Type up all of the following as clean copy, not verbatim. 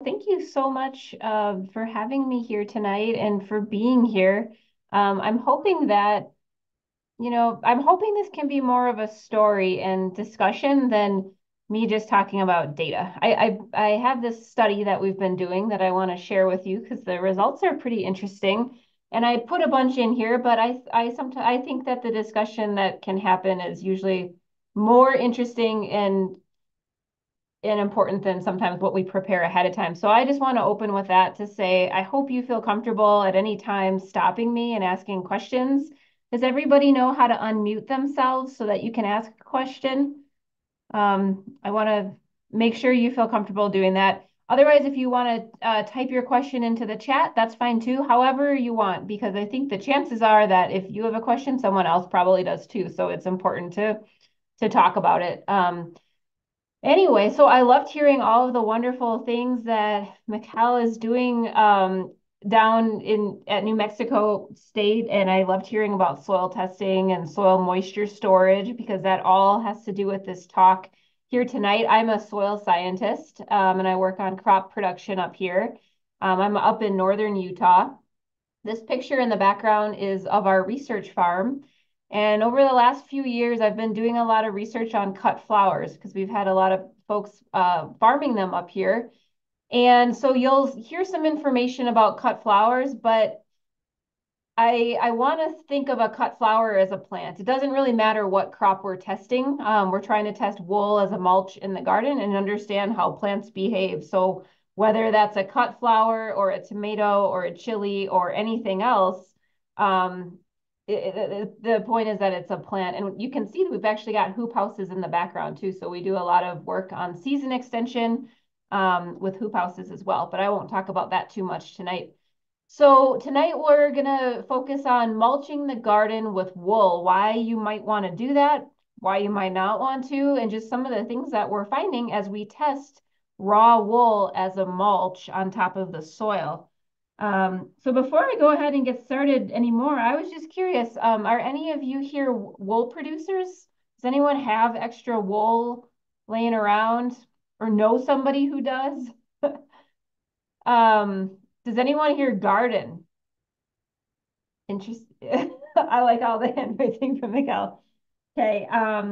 Thank you so much for having me here tonight and for being here. I'm hoping that, I'm hoping this can be more of a story and discussion than me just talking about data. I have this study that we've been doing that I want to share with you because the results are pretty interesting. And I put a bunch in here, but I think that the discussion that can happen is usually more interesting and important than sometimes what we prepare ahead of time. So I just want to open with that to say, I hope you feel comfortable at any time stopping me and asking questions. Does everybody know how to unmute themselves so that you can ask a question? I want to make sure you feel comfortable doing that. Otherwise, if you want to type your question into the chat, that's fine too, however you want, because I think the chances are that if you have a question, someone else probably does too. So it's important to talk about it. Anyway, so I loved hearing all of the wonderful things that Mikhail is doing down in at New Mexico State, and I loved hearing about soil testing and soil moisture storage because that all has to do with this talk here tonight. I'm a soil scientist, and I work on crop production up here. I'm up in northern Utah. This picture in the background is of our research farm. And over the last few years, I've been doing a lot of research on cut flowers because we've had a lot of folks farming them up here. And so you'll hear some information about cut flowers, but I want to think of a cut flower as a plant. It doesn't really matter what crop we're testing. We're trying to test wool as a mulch in the garden and understand how plants behave. So whether that's a cut flower or a tomato or a chili or anything else, um, the point is that it's a plant. And you can see that we've actually got hoop houses in the background too. So we do a lot of work on season extension with hoop houses as well. But I won't talk about that too much tonight. So tonight we're gonna focus on mulching the garden with wool, why you might want to do that, why you might not want to, and just some of the things that we're finding as we test raw wool as a mulch on top of the soil. So before I go ahead and get started anymore, I was just curious, are any of you here wool producers? Does anyone have extra wool laying around or know somebody who does? Does anyone here garden? Interest. I like all the handwriting from Miguel. Okay. I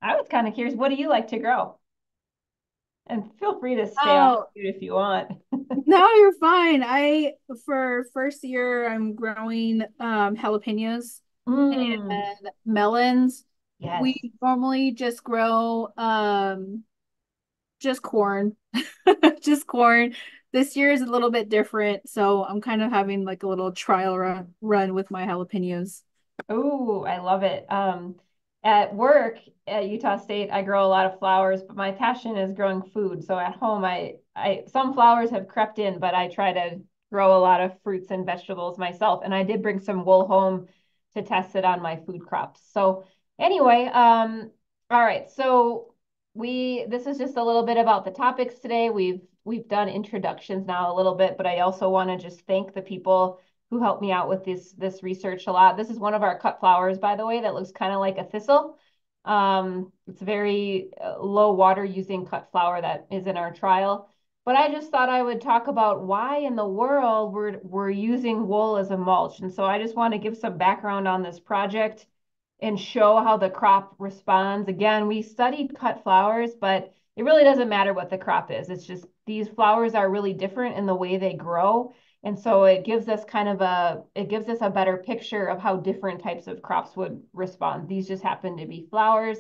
was kind of curious, what do you like to grow? And feel free to stay off Oh, mute if you want. no, you're fine. For first year, I'm growing jalapenos Mm, and melons. yes. We normally just grow just corn. Just corn. This year is a little bit different, so I'm kind of having like a little trial run with my jalapenos. Oh, I love it. At work at Utah State, I grow a lot of flowers, but my passion is growing food. So at home, some flowers have crept in, but I try to grow a lot of fruits and vegetables myself. And I did bring some wool home to test it on my food crops. So anyway, all right. So this is just a little bit about the topics today. We've done introductions now a little bit, but I also want to just thank the people who helped me out with this research a lot. This is one of our cut flowers, by the way, that looks kind of like a thistle. It's a very low water using cut flower that is in our trial. But I just thought I would talk about why in the world we're using wool as a mulch. And so I just want to give some background on this project and show how the crop responds. Again, we studied cut flowers, but it really doesn't matter what the crop is. It's just these flowers are really different in the way they grow. And so it gives us a better picture of how different types of crops would respond. These just happen to be flowers.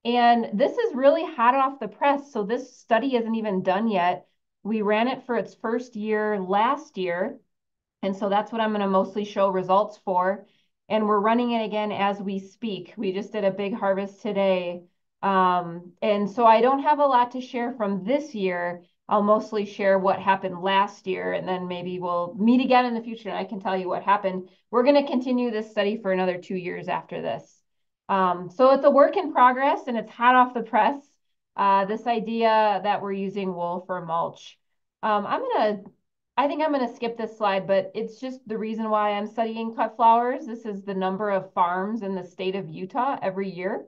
And this is really hot off the press. So this study isn't even done yet. We ran it for its first year last year. And so that's what I'm going to mostly show results for. And we're running it again as we speak. We just did a big harvest today. And so I don't have a lot to share from this year. I'll mostly share what happened last year, and then maybe we'll meet again in the future and I can tell you what happened. We're going to continue this study for another 2 years after this. So it's a work in progress and it's hot off the press. This idea that we're using wool for mulch. I think I'm going to skip this slide, but it's just the reason why I'm studying cut flowers. This is the number of farms in the state of Utah every year.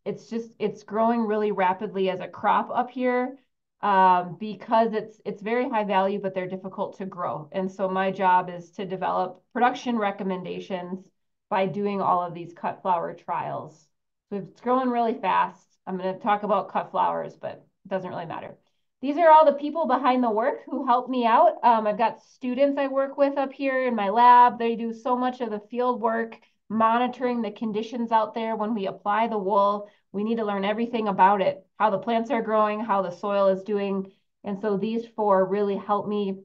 It's growing really rapidly as a crop up here. because it's very high value, but they're difficult to grow. And so my job is to develop production recommendations by doing all of these cut flower trials. So it's growing really fast. I'm going to talk about cut flowers, but it doesn't really matter. These are all the people behind the work who help me out. I've got students I work with up here in my lab. They do so much of the field work, monitoring the conditions out there when we apply the wool. We need to learn everything about it, how the plants are growing, how the soil is doing. And so these four really help me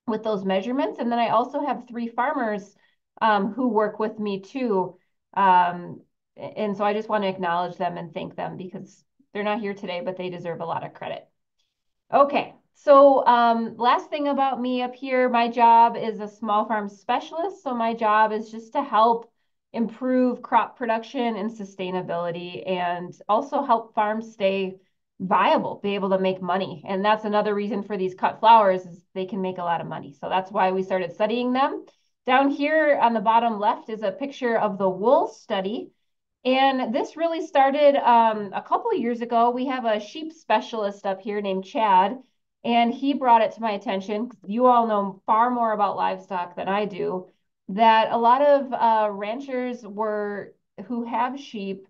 with those measurements. And then I also have three farmers who work with me too. And so I just want to acknowledge them and thank them because they're not here today, but they deserve a lot of credit. Okay, so last thing about me up here, my job is a small farm specialist. So my job is just to help improve crop production and sustainability and also help farms stay viable, be able to make money. And that's another reason for these cut flowers is they can make a lot of money. So that's why we started studying them. Down here on the bottom left is a picture of the wool study. And this really started a couple of years ago. We have a sheep specialist up here named Chad, and he brought it to my attention. You all know far more about livestock than I do. That a lot of ranchers who have sheep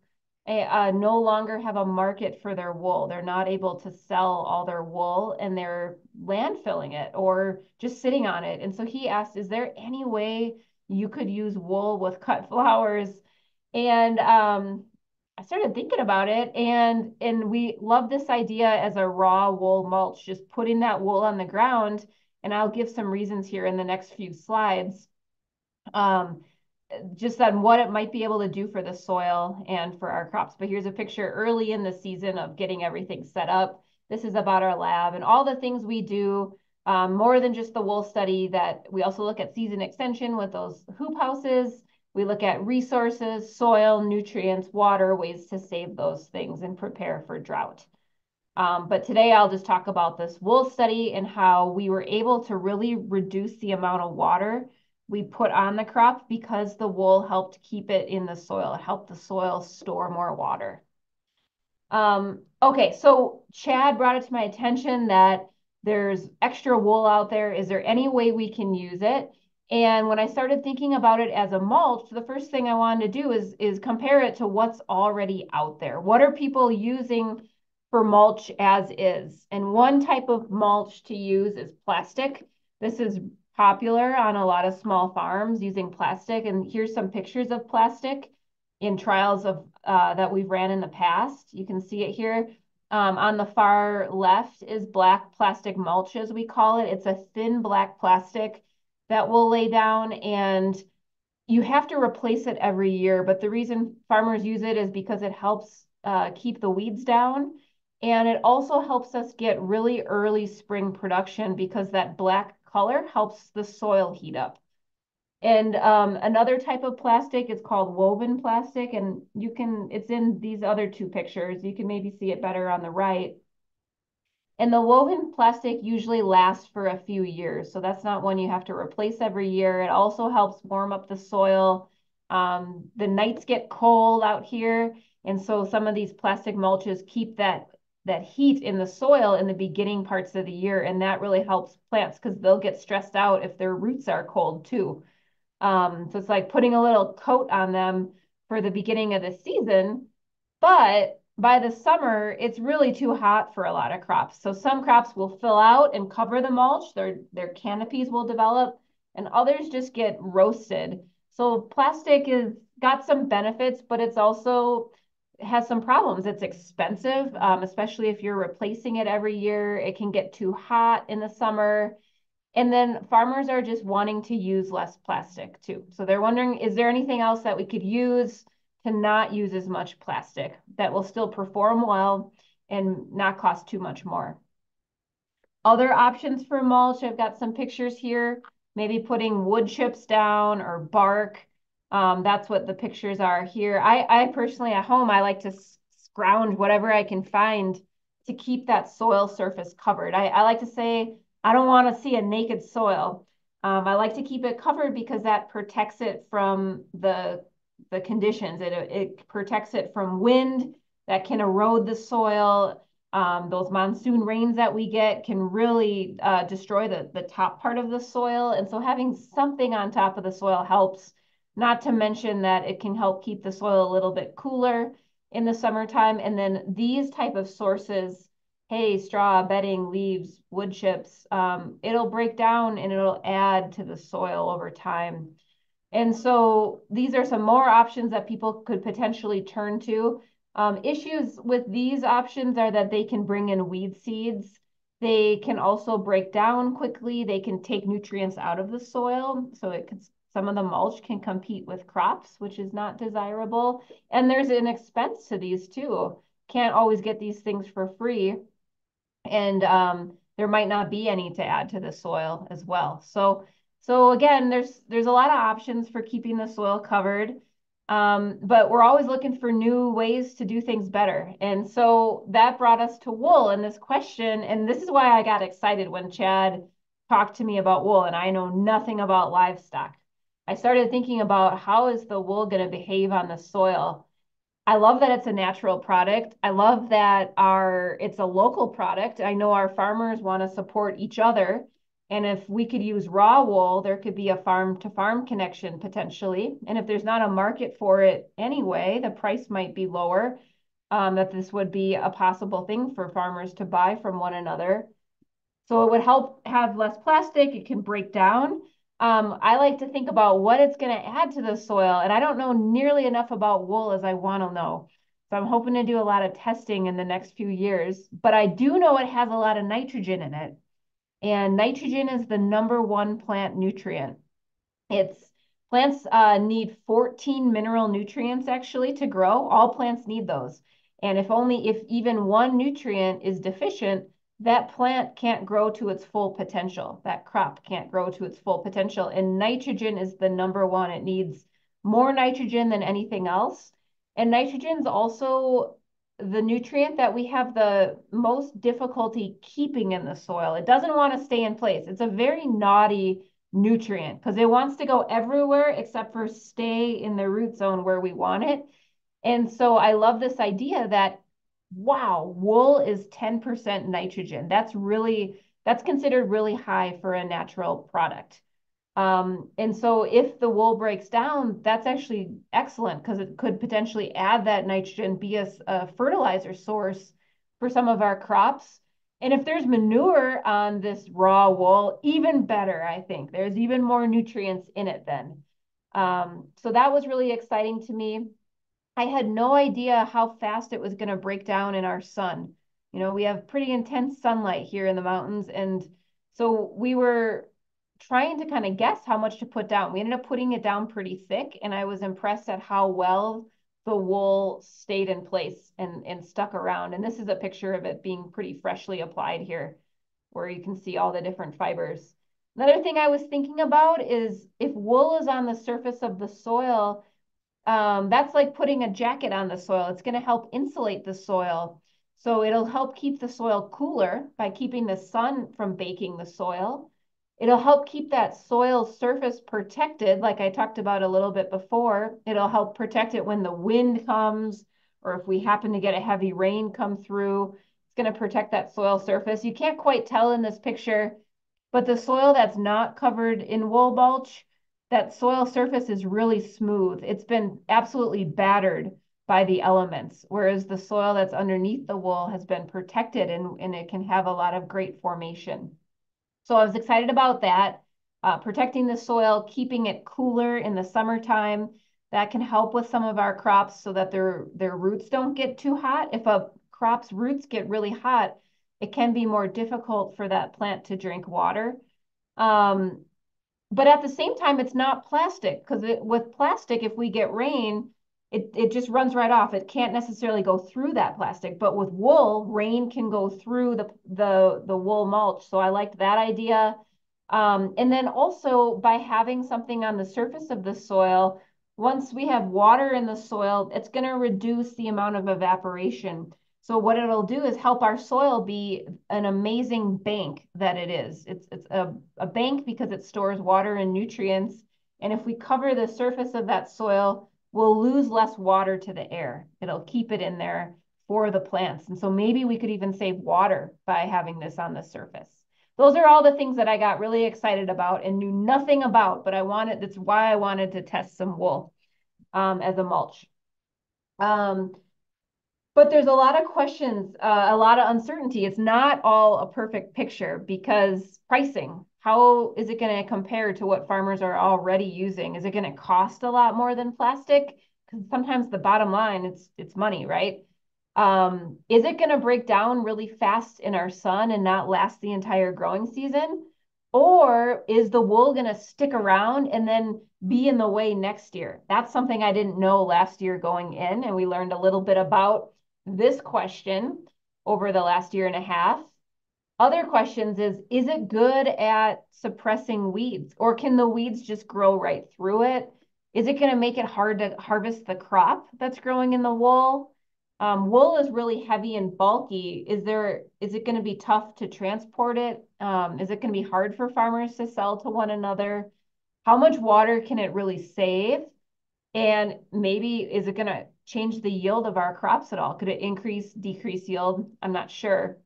no longer have a market for their wool. They're not able to sell all their wool, and they're landfilling it or just sitting on it. And so he asked, "Is there any way you could use wool with cut flowers?" And I started thinking about it, and we love this idea as a raw wool mulch, just putting that wool on the ground. And I'll give some reasons here in the next few slides, um, just on what it might be able to do for the soil and for our crops. But here's a picture early in the season of getting everything set up. This is about our lab and all the things we do. More than just the wool study, that we also look at season extension with those hoop houses. We look at resources, soil, nutrients, water, ways to save those things and prepare for drought. But today I'll just talk about this wool study and how we were able to really reduce the amount of water we put on the crop because the wool helped keep it in the soil. It helped the soil store more water. Okay, so Chad brought it to my attention that there's extra wool out there. Is there any way we can use it? And when I started thinking about it as a mulch, the first thing I wanted to do is compare it to what's already out there. What are people using for mulch as is? And one type of mulch to use is plastic. This is popular on a lot of small farms using plastic. And here's some pictures of plastic in trials of that we've ran in the past. You can see it here. On the far left is black plastic mulch, as we call it. It's a thin black plastic that will lay down, and you have to replace it every year. But the reason farmers use it is because it helps keep the weeds down. And it also helps us get really early spring production because that black color helps the soil heat up. And another type of plastic is called woven plastic, and it's in these other two pictures. You can maybe see it better on the right. And the woven plastic usually lasts for a few years, so that's not one you have to replace every year. It also helps warm up the soil. The nights get cold out here, and so some of these plastic mulches keep that heat in the soil in the beginning parts of the year, and that really helps plants because they'll get stressed out if their roots are cold too. So it's like putting a little coat on them for the beginning of the season. But by the summer, it's really too hot for a lot of crops. So some crops will fill out and cover the mulch, their canopies will develop, and others just get roasted. So plastic is got some benefits, but it's also has some problems. It's expensive, especially if you're replacing it every year. It can get too hot in the summer. And then farmers are just wanting to use less plastic too. So they're wondering, is there anything else that we could use to not use as much plastic that will still perform well and not cost too much more? Other options for mulch, I've got some pictures here, maybe putting wood chips down or bark. That's what the pictures are here. I personally at home, I like to scrounge whatever I can find to keep that soil surface covered. I like to say, I don't want to see a naked soil. I like to keep it covered because that protects it from the conditions. It protects it from wind that can erode the soil. Those monsoon rains that we get can really destroy the top part of the soil. And so having something on top of the soil helps, not to mention that it can help keep the soil a little bit cooler in the summertime. And then these type of sources, hay, straw, bedding, leaves, wood chips, it'll break down and it'll add to the soil over time. And so these are some more options that people could potentially turn to. Issues with these options are that they can bring in weed seeds. They can also break down quickly. They can take nutrients out of the soil. So it could, some of the mulch can compete with crops, which is not desirable. And there's an expense to these too. Can't always get these things for free. And there might not be any to add to the soil as well. So again, there's a lot of options for keeping the soil covered, but we're always looking for new ways to do things better. And so that brought us to wool and this question, and this is why I got excited when Chad talked to me about wool, and I know nothing about livestock. I started thinking about how is the wool going to behave on the soil. I love that it's a natural product. I love that it's a local product. I know our farmers want to support each other. And if we could use raw wool, there could be a farm to farm connection potentially. And if there's not a market for it anyway, the price might be lower. That this would be a possible thing for farmers to buy from one another. So it would help have less plastic. It can break down. I like to think about what it's going to add to the soil, and I don't know nearly enough about wool as I want to know. So I'm hoping to do a lot of testing in the next few years, but I do know it has a lot of nitrogen in it, and nitrogen is the number one plant nutrient. It's plants need 14 mineral nutrients actually to grow. All plants need those. And if even one nutrient is deficient, that plant can't grow to its full potential. That crop can't grow to its full potential. And nitrogen is the number one. It needs more nitrogen than anything else. And nitrogen is also the nutrient that we have the most difficulty keeping in the soil. It doesn't want to stay in place. It's a very naughty nutrient because it wants to go everywhere except for stay in the root zone where we want it. And so I love this idea that, wow, wool is 10% nitrogen. That's considered really high for a natural product. And so if the wool breaks down, that's actually excellent because it could potentially add that nitrogen, be a fertilizer source for some of our crops. And if there's manure on this raw wool, even better, I think. There's even more nutrients in it then. So that was really exciting to me. I had no idea how fast it was going to break down in our sun. You know, we have pretty intense sunlight here in the mountains. And so we were trying to kind of guess how much to put down. We ended up putting it down pretty thick. And I was impressed at how well the wool stayed in place and stuck around. And this is a picture of it being pretty freshly applied here, where you can see all the different fibers. Another thing I was thinking about is if wool is on the surface of the soil, that's like putting a jacket on the soil. It's going to help insulate the soil. So it'll help keep the soil cooler by keeping the sun from baking the soil. It'll help keep that soil surface protected, like I talked about a little bit before. It'll help protect it when the wind comes, or if we happen to get a heavy rain come through. It's going to protect that soil surface. You can't quite tell in this picture, but the soil that's not covered in wool mulch, that soil surface is really smooth. It's been absolutely battered by the elements, whereas the soil that's underneath the wool has been protected and it can have a lot of great formation. So I was excited about that. Protecting the soil, keeping it cooler in the summertime. That can help with some of our crops so that their roots don't get too hot. If a crop's roots get really hot, it can be more difficult for that plant to drink water. Um, but at the same time, it's not plastic because with plastic, if we get rain, it just runs right off. It can't necessarily go through that plastic. But with wool, rain can go through the wool mulch. So I liked that idea. And then also by having something on the surface of the soil, once we have water in the soil, it's going to reduce the amount of evaporation. So what it'll do is help our soil be an amazing bank that it is. It's a bank because it stores water and nutrients. And if we cover the surface of that soil, we'll lose less water to the air. It'll keep it in there for the plants. And so maybe we could even save water by having this on the surface. Those are all the things that I got really excited about and knew nothing about, but that's why I wanted to test some wool as a mulch. Um, but there's a lot of questions, a lot of uncertainty. It's not all a perfect picture because pricing, how is it going to compare to what farmers are already using? Is it going to cost a lot more than plastic? Because sometimes the bottom line, it's money, right? Is it going to break down really fast in our sun and not last the entire growing season? Or is the wool going to stick around and then be in the way next year? That's something I didn't know last year going in, and we learned a little bit about this question over the last year and a half. Other questions is it good at suppressing weeds, or can the weeds just grow right through it? Is it going to make it hard to harvest the crop that's growing in the wool? Wool is really heavy and bulky. Is it going to be tough to transport it? Is it going to be hard for farmers to sell to one another? How much water can it really save? And maybe is it going to change the yield of our crops at all? Could it increase, decrease yield? I'm not sure.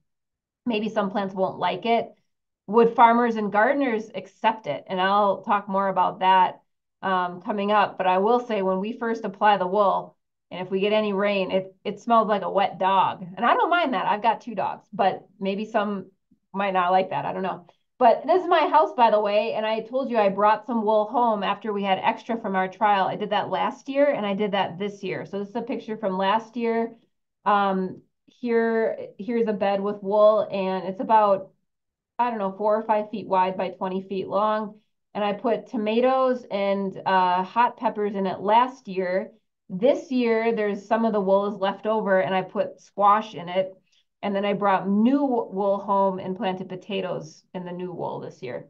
Maybe some plants won't like it. Would farmers and gardeners accept it? And I'll talk more about that coming up. But I will say when we first apply the wool, and if we get any rain, it smells like a wet dog. And I don't mind that. I've got 2 dogs, but maybe some might not like that. I don't know. But this is my house, by the way. And I told you I brought some wool home after we had extra from our trial. I did that last year and I did that this year. So this is a picture from last year. Here's a bed with wool, and it's about, I don't know, 4 or 5 feet wide by 20 feet long. And I put tomatoes and hot peppers in it last year. This year, there's some of the wool is left over, and I put squash in it. And then I brought new wool home and planted potatoes in the new wool this year.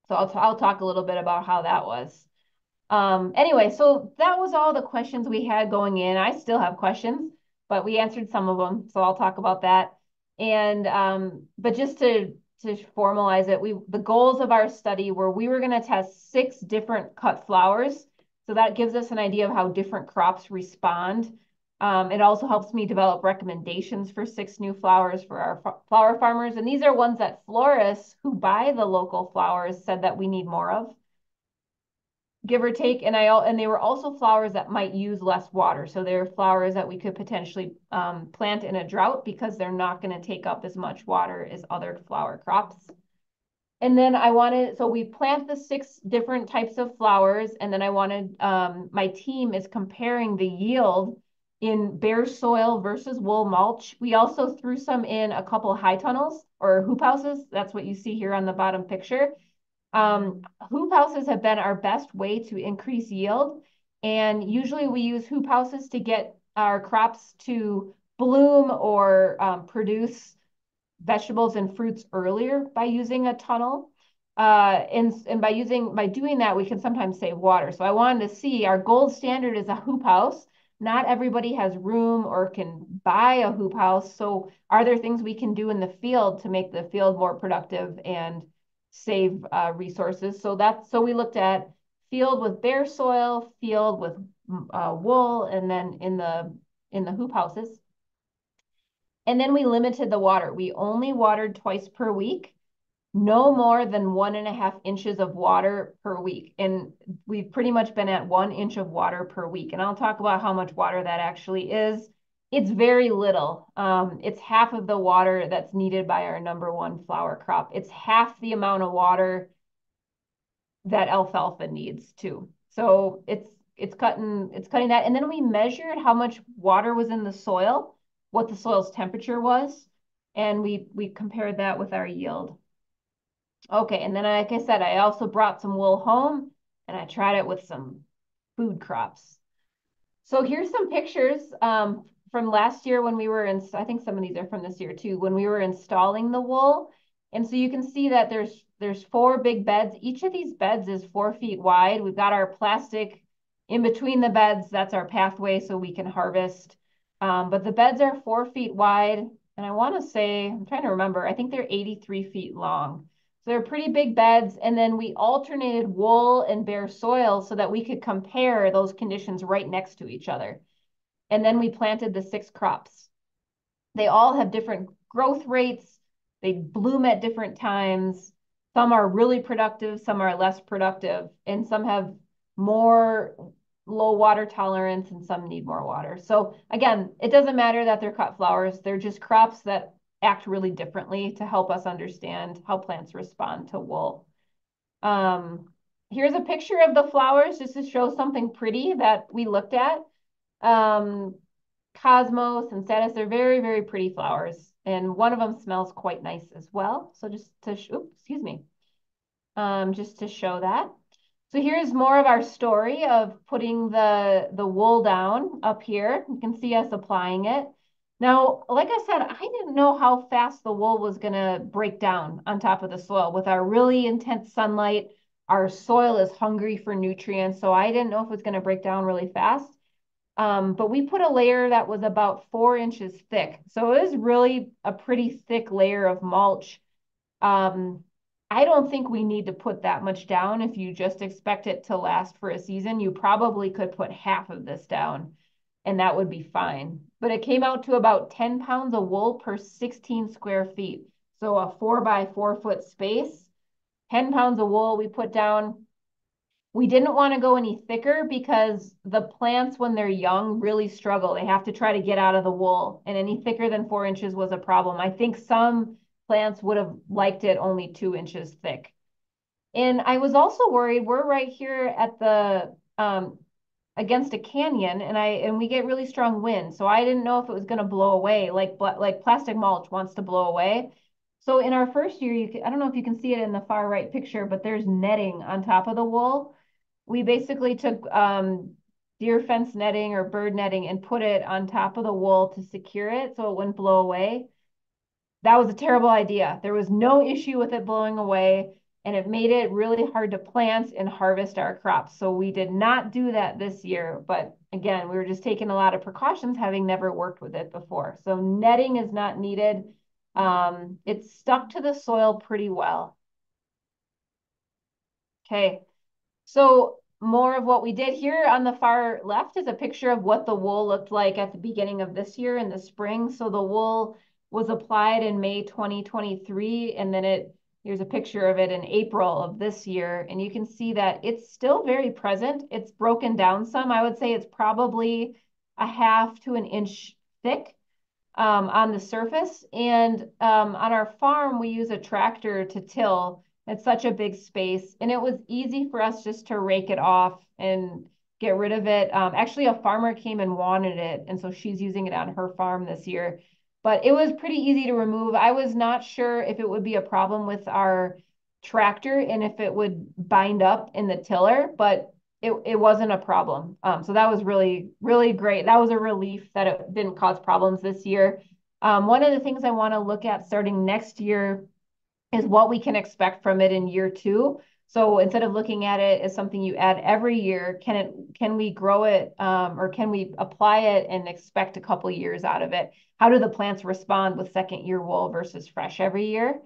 So I'll talk a little bit about how that was. Anyway, so that was all the questions we had going in. I still have questions, but we answered some of them, so I'll talk about that. And but just to formalize it, the goals of our study were we were going to test 6 different cut flowers. So that gives us an idea of how different crops respond. It also helps me develop recommendations for 6 new flowers for our flower farmers. And these are ones that florists who buy the local flowers said that we need more of, give or take. And they were also flowers that might use less water. So they're flowers that we could potentially plant in a drought because they're not going to take up as much water as other flower crops. And then so we plant the 6 different types of flowers. And then I wanted, my team is comparing the yield in bare soil versus wool mulch. We also threw some in a couple high tunnels or hoop houses. That's what you see here on the bottom picture. Hoop houses have been our best way to increase yield. And usually we use hoop houses to get our crops to bloom or produce vegetables and fruits earlier by using a tunnel. And by doing that, we can sometimes save water. So I wanted to see our gold standard is a hoop house. Not everybody has room or can buy a hoop house. So are there things we can do in the field to make the field more productive and save resources? So we looked at field with bare soil, field with wool, and then in the hoop houses. And then we limited the water. We only watered twice per week, no more than 1.5 inches of water per week. And we've pretty much been at 1 inch of water per week. And I'll talk about how much water that actually is. It's very little. It's half of the water that's needed by our #1 flower crop. It's half the amount of water that alfalfa needs too. So it's cutting that. And then we measured how much water was in the soil, what the soil's temperature was, and we compared that with our yield. Okay, and then like I said, I also brought some wool home and I tried it with some food crops. So here's some pictures from last year when we were I think some of these are from this year too, when we were installing the wool. And so you can see that there's 4 big beds. Each of these beds is 4 feet wide. We've got our plastic in between the beds. That's our pathway so we can harvest. But the beds are 4 feet wide. And I want to say, I'm trying to remember, I think they're 83 feet long. So they're pretty big beds. And then we alternated wool and bare soil so that we could compare those conditions right next to each other. And then we planted the 6 crops. They all have different growth rates. They bloom at different times. Some are really productive, some are less productive, and some have more low water tolerance and some need more water. So again, it doesn't matter that they're cut flowers. They're just crops that act really differently to help us understand how plants respond to wool. Um, Here's a picture of the flowers just to show something pretty that we looked at. Um, Cosmos and Status, they're very, very pretty flowers. And one of them smells quite nice as well. So just to, oops, excuse me, just to show that. So here's more of our story of putting the wool down up here. You can see us applying it. Now, like I said, I didn't know how fast the wool was going to break down on top of the soil. With our really intense sunlight, our soil is hungry for nutrients. So I didn't know if it was going to break down really fast. But we put a layer that was about 4 inches thick. So it was really a pretty thick layer of mulch. Um, I don't think we need to put that much down. If you just expect it to last for a season, you probably could put half of this down and that would be fine. But it came out to about 10 pounds of wool per 16 square feet. So a 4 by 4 foot space, 10 pounds of wool we put down. We didn't want to go any thicker because the plants, when they're young, really struggle. They have to try to get out of the wool, and any thicker than 4 inches was a problem. I think some plants would have liked it only 2 inches thick. And I was also worried, we're right here at the against a canyon, and we get really strong wind. So I didn't know if it was going to blow away like plastic mulch wants to blow away. So in our first year, I don't know if you can see it in the far right picture, but there's netting on top of the wool. We basically took deer fence netting or bird netting and put it on top of the wool to secure it so it wouldn't blow away. That was a terrible idea. There was no issue with it blowing away, and it made it really hard to plant and harvest our crops. So we did not do that this year. But again, we were just taking a lot of precautions, having never worked with it before. So netting is not needed. It's stuck to the soil pretty well. Okay. So more of what we did here on the far left is a picture of what the wool looked like at the beginning of this year in the spring. So the wool was applied in May 2023, and then here's a picture of it in April of this year. And you can see that it's still very present. It's broken down some. I would say it's probably a half to an inch thick on the surface. And on our farm, we use a tractor to till. It's such a big space. And it was easy for us just to rake it off and get rid of it. Actually, a farmer came and wanted it. And so she's using it on her farm this year. But it was pretty easy to remove. I was not sure if it would be a problem with our tractor and if it would bind up in the tiller, but it wasn't a problem. So that was really, really great. That was a relief that it didn't cause problems this year. One of the things I want to look at starting next year is what we can expect from it in year two. So instead of looking at it as something you add every year, can we grow it or can we apply it and expect a couple years out of it? How do the plants respond with second year wool versus fresh every year?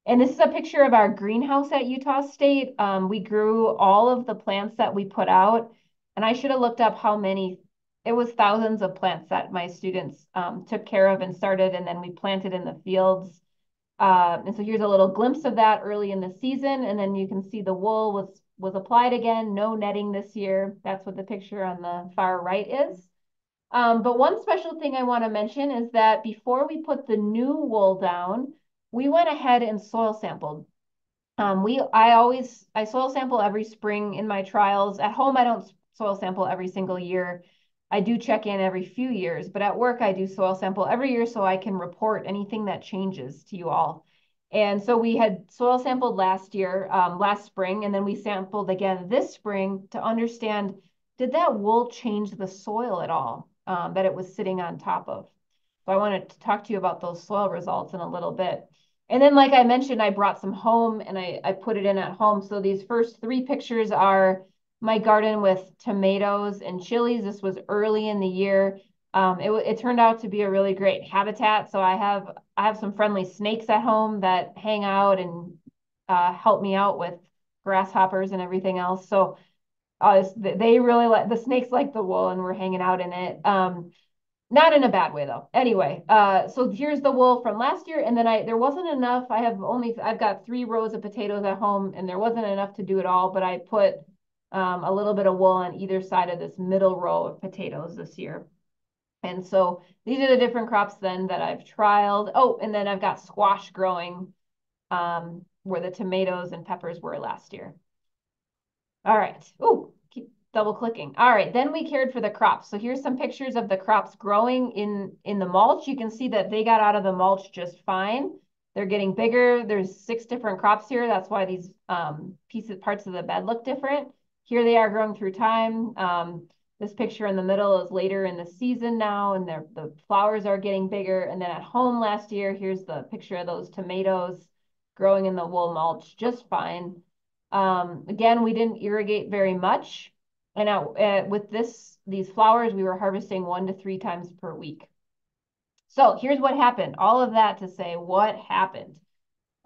And this is a picture of our greenhouse at Utah State. We grew all of the plants that we put out, and I should have looked up how many. It was thousands of plants that my students took care of and started, and then we planted in the fields. And so here's a little glimpse of that early in the season, and then you can see the wool was applied again. No netting this year. That's what the picture on the far right is. But one special thing I want to mention is that before we put the new wool down, we went ahead and soil sampled. I soil sample every spring in my trials. At home, I don't soil sample every single year. I do check in every few years, but at work, I do soil sample every year so I can report anything that changes to you all. And so we had soil sampled last year, last spring, and then we sampled again this spring to understand, did that wool change the soil at all that it was sitting on top of? So I wanted to talk to you about those soil results in a little bit. And then, like I mentioned, I brought some home and I put it in at home. So these first three pictures are my garden with tomatoes and chilies. This was early in the year. It turned out to be a really great habitat. So I have some friendly snakes at home that hang out and help me out with grasshoppers and everything else. So they really like the snakes like the wool and we're hanging out in it. Not in a bad way though. Anyway, so here's the wool from last year, and then there wasn't enough. I've got 3 rows of potatoes at home, and there wasn't enough to do it all, but I put a little bit of wool on either side of this middle row of potatoes this year. And so these are the different crops then that I've trialed. Oh, and then I've got squash growing where the tomatoes and peppers were last year. All right. Ooh, keep double clicking. All right, then we cared for the crops. So here's some pictures of the crops growing in the mulch. You can see that they got out of the mulch just fine. They're getting bigger. There's 6 different crops here. That's why these parts of the bed look different. Here they are growing through time. This picture in the middle is later in the season now, and the flowers are getting bigger. And then at home last year, here's the picture of those tomatoes growing in the wool mulch just fine. Again, we didn't irrigate very much. And with these flowers, we were harvesting 1 to 3 times per week. So here's what happened. All of that to say what happened.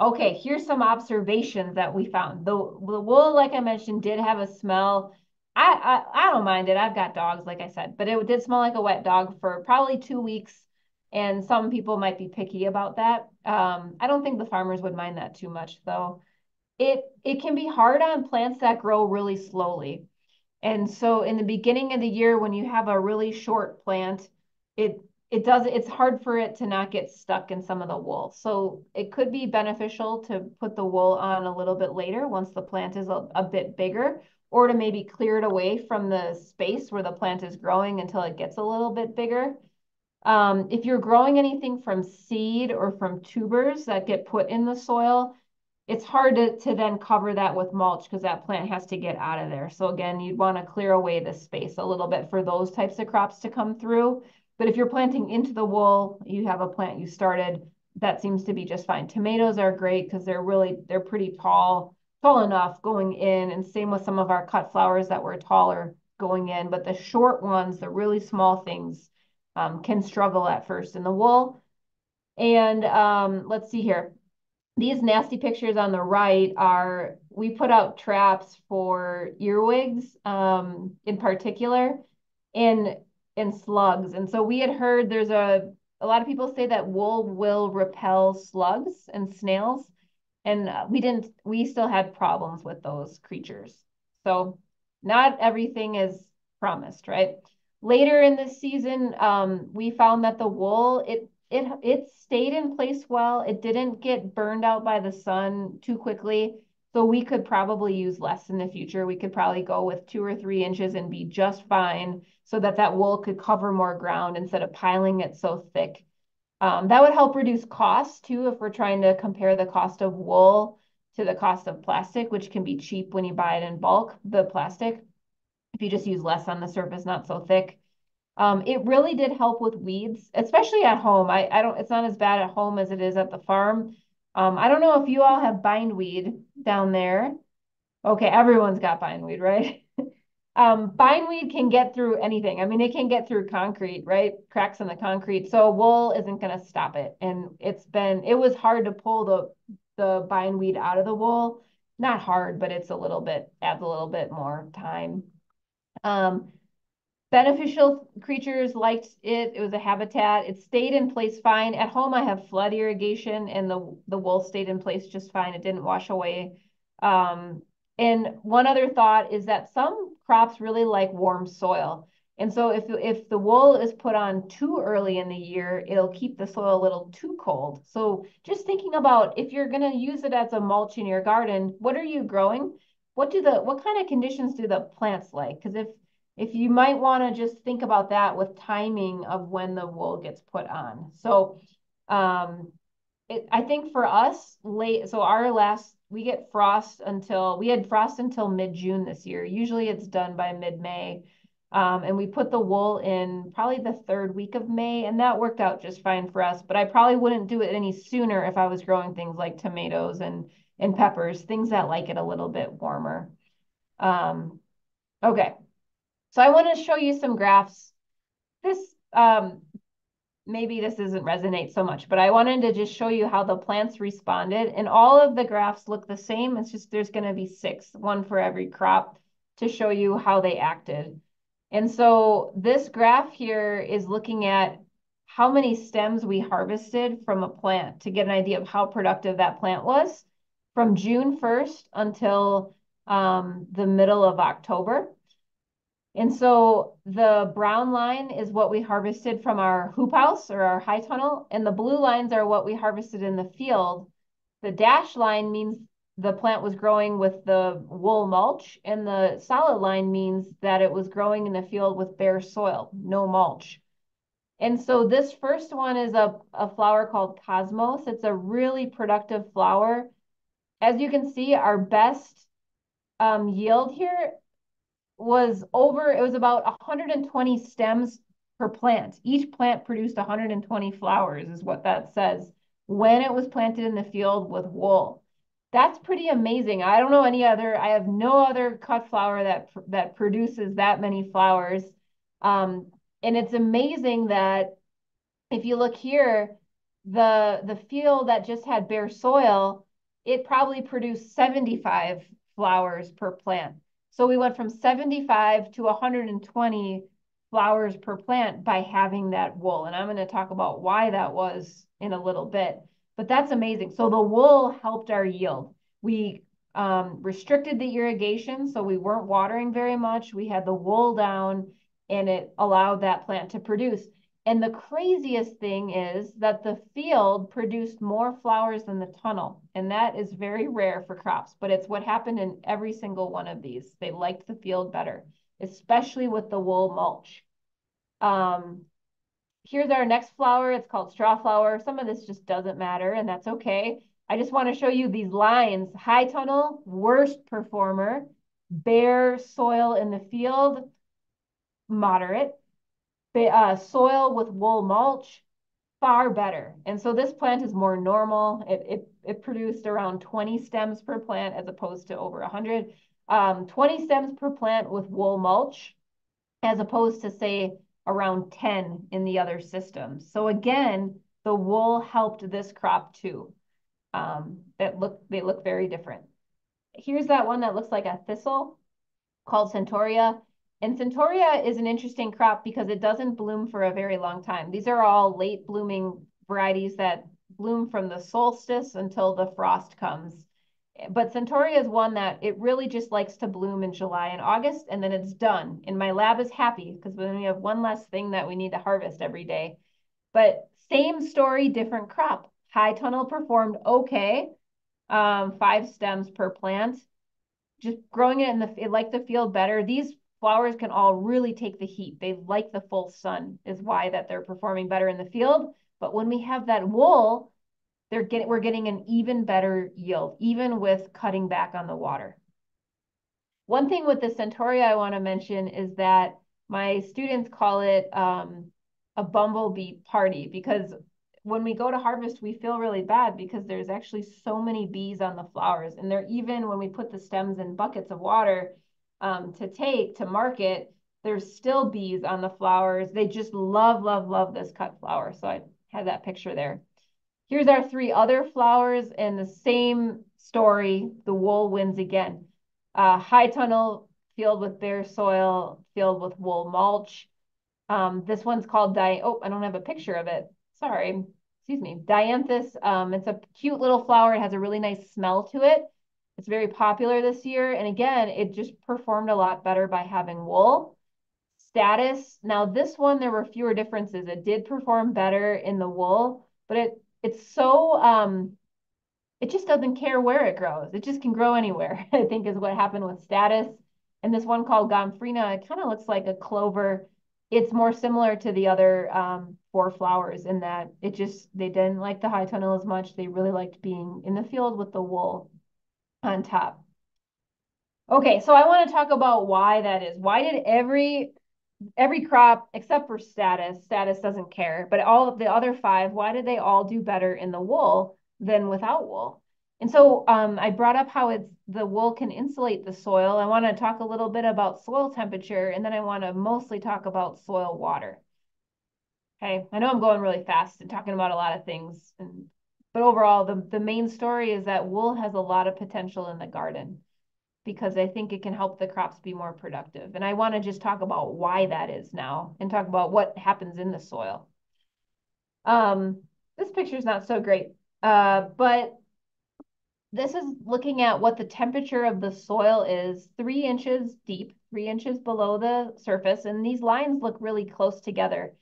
Okay, here's some observations that we found. The wool, like I mentioned, did have a smell. I don't mind it. I've got dogs, like I said, but it did smell like a wet dog for probably 2 weeks. And some people might be picky about that. I don't think the farmers would mind that too much, though. It can be hard on plants that grow really slowly. And so in the beginning of the year, when you have a really short plant, it it's hard for it to not get stuck in some of the wool. So it could be beneficial to put the wool on a little bit later once the plant is a bit bigger, or to maybe clear it away from the space where the plant is growing until it gets a little bit bigger. If you're growing anything from seed or from tubers that get put in the soil, it's hard to then cover that with mulch because that plant has to get out of there. So again, you'd want to clear away the space a little bit for those types of crops to come through. But if you're planting into the wool, you have a plant you started, that seems to be just fine. Tomatoes are great because they're pretty tall enough going in, and same with some of our cut flowers that were taller going in. But the short ones, the really small things, can struggle at first in the wool. And let's see here. These nasty pictures on the right we put out traps for earwigs in particular and slugs. And so we had heard there's a lot of people say that wool will repel slugs and snails. And we still had problems with those creatures. So not everything is promised, right? Later in the season, we found that the wool, it stayed in place well. It didn't get burned out by the sun too quickly. So we could probably use less in the future. We could probably go with 2 or 3 inches and be just fine so that wool could cover more ground instead of piling it so thick. That would help reduce costs too if we're trying to compare the cost of wool to the cost of plastic, which can be cheap when you buy it in bulk, the plastic, if you just use less on the surface, not so thick. It really did help with weeds, especially at home. It's not as bad at home as it is at the farm. I don't know if you all have bindweed down there. Okay, everyone's got bindweed, right? Bindweed can get through anything. I mean, it can get through concrete, right? Cracks in the concrete. So wool isn't going to stop it. And it was hard to pull the bindweed out of the wool. Not hard, but adds a little bit more time. Um, Beneficial creatures liked it. It was a habitat. It stayed in place fine. At home, I have flood irrigation, and the wool stayed in place just fine. It didn't wash away. And one other thought is that some crops really like warm soil. And so if the wool is put on too early in the year, it'll keep the soil a little too cold. So just thinking about if you're going to use it as a mulch in your garden, what are you growing? What kind of conditions do the plants like? Because if you might want to just think about that with timing of when the wool gets put on. So I think for us we had frost until mid-June this year. Usually it's done by mid-May. And we put the wool in probably the 3rd week of May, and that worked out just fine for us. But I probably wouldn't do it any sooner if I was growing things like tomatoes and peppers, things that like it a little bit warmer. Okay. So I want to show you some graphs. This maybe this doesn't resonate so much, but I wanted to just show you how the plants responded. And all of the graphs look the same. It's just there's going to be 6, one for every crop, to show you how they acted. And so this graph here is looking at how many stems we harvested from a plant to get an idea of how productive that plant was from June 1st until the middle of October. And so the brown line is what we harvested from our hoop house or our high tunnel, and the blue lines are what we harvested in the field. The dash line means the plant was growing with the wool mulch, and the solid line means that it was growing in the field with bare soil, no mulch. And so this first one is a flower called Cosmos. It's a really productive flower. As you can see, our best yield here it was about 120 stems per plant. Each plant produced 120 flowers, is what that says, when it was planted in the field with wool. That's pretty amazing. I don't know I have no other cut flower that produces that many flowers. Um, and it's amazing that if you look here, the field that just had bare soil, it probably produced 75 flowers per plant. So we went from 75 to 120 flowers per plant by having that wool. And I'm going to talk about why that was in a little bit. But that's amazing. So the wool helped our yield. We restricted the irrigation, so we weren't watering very much. We had the wool down, and it allowed that plant to produce. And the craziest thing is that the field produced more flowers than the tunnel. And that is very rare for crops, but it's what happened in every single one of these. They liked the field better, especially with the wool mulch. Um, Here's our next flower. It's called straw flower. Some of this just doesn't matter, and that's okay. I just want to show you these lines. High tunnel, worst performer. Bare soil in the field, moderate. Soil with wool mulch, far better. And so this plant is more normal. It produced around 20 stems per plant as opposed to over 100. 20 stems per plant with wool mulch as opposed to say around 10 in the other systems. So again, the wool helped this crop too. They look very different. Here's that one that looks like a thistle called Centaurea. And Centaurea is an interesting crop because it doesn't bloom for a very long time. These are all late blooming varieties that bloom from the solstice until the frost comes. But Centaurea is one that it really just likes to bloom in July and August, and then it's done. And my lab is happy because then we have one less thing that we need to harvest every day. But same story, different crop. High tunnel performed okay, 5 stems per plant. Just growing it it liked the field better. These flowers can all really take the heat. They like the full sun is why that they're performing better in the field. But when we have that wool, we're getting an even better yield, even with cutting back on the water. One thing with the Centaurea I want to mention is that my students call it a bumblebee party because when we go to harvest, we feel really bad because there's actually so many bees on the flowers. And they're even when we put the stems in buckets of water to take to market, there's still bees on the flowers. They just love, love, love this cut flower. So I had that picture there. Here's our 3 other flowers and the same story. The wool wins again. High tunnel, field with bare soil, field with wool mulch. This one's called I don't have a picture of it. Sorry. Excuse me. Dianthus. It's a cute little flower. It has a really nice smell to it. It's very popular this year. And again, it just performed a lot better by having wool. Status. Now this one, there were fewer differences. It did perform better in the wool, but it's so it just doesn't care where it grows. It just can grow anywhere, I think is what happened with Status. And this one called Gomphrena, it kind of looks like a clover. It's more similar to the other 4 flowers in that they didn't like the high tunnel as much. They really liked being in the field with the wool on top. Okay, so I want to talk about why that is. Why did every crop except for status doesn't care, but all of the other 5, why did they all do better in the wool than without wool? And so I brought up how the wool can insulate the soil. I want to talk a little bit about soil temperature, and then I want to mostly talk about soil water. Okay, I know I'm going really fast and talking about a lot of things, but overall, the main story is that wool has a lot of potential in the garden because I think it can help the crops be more productive. And I want to just talk about why that is now and talk about what happens in the soil. Um, this picture is not so great, but this is looking at what the temperature of the soil is 3 inches deep, 3 inches below the surface. And these lines look really close together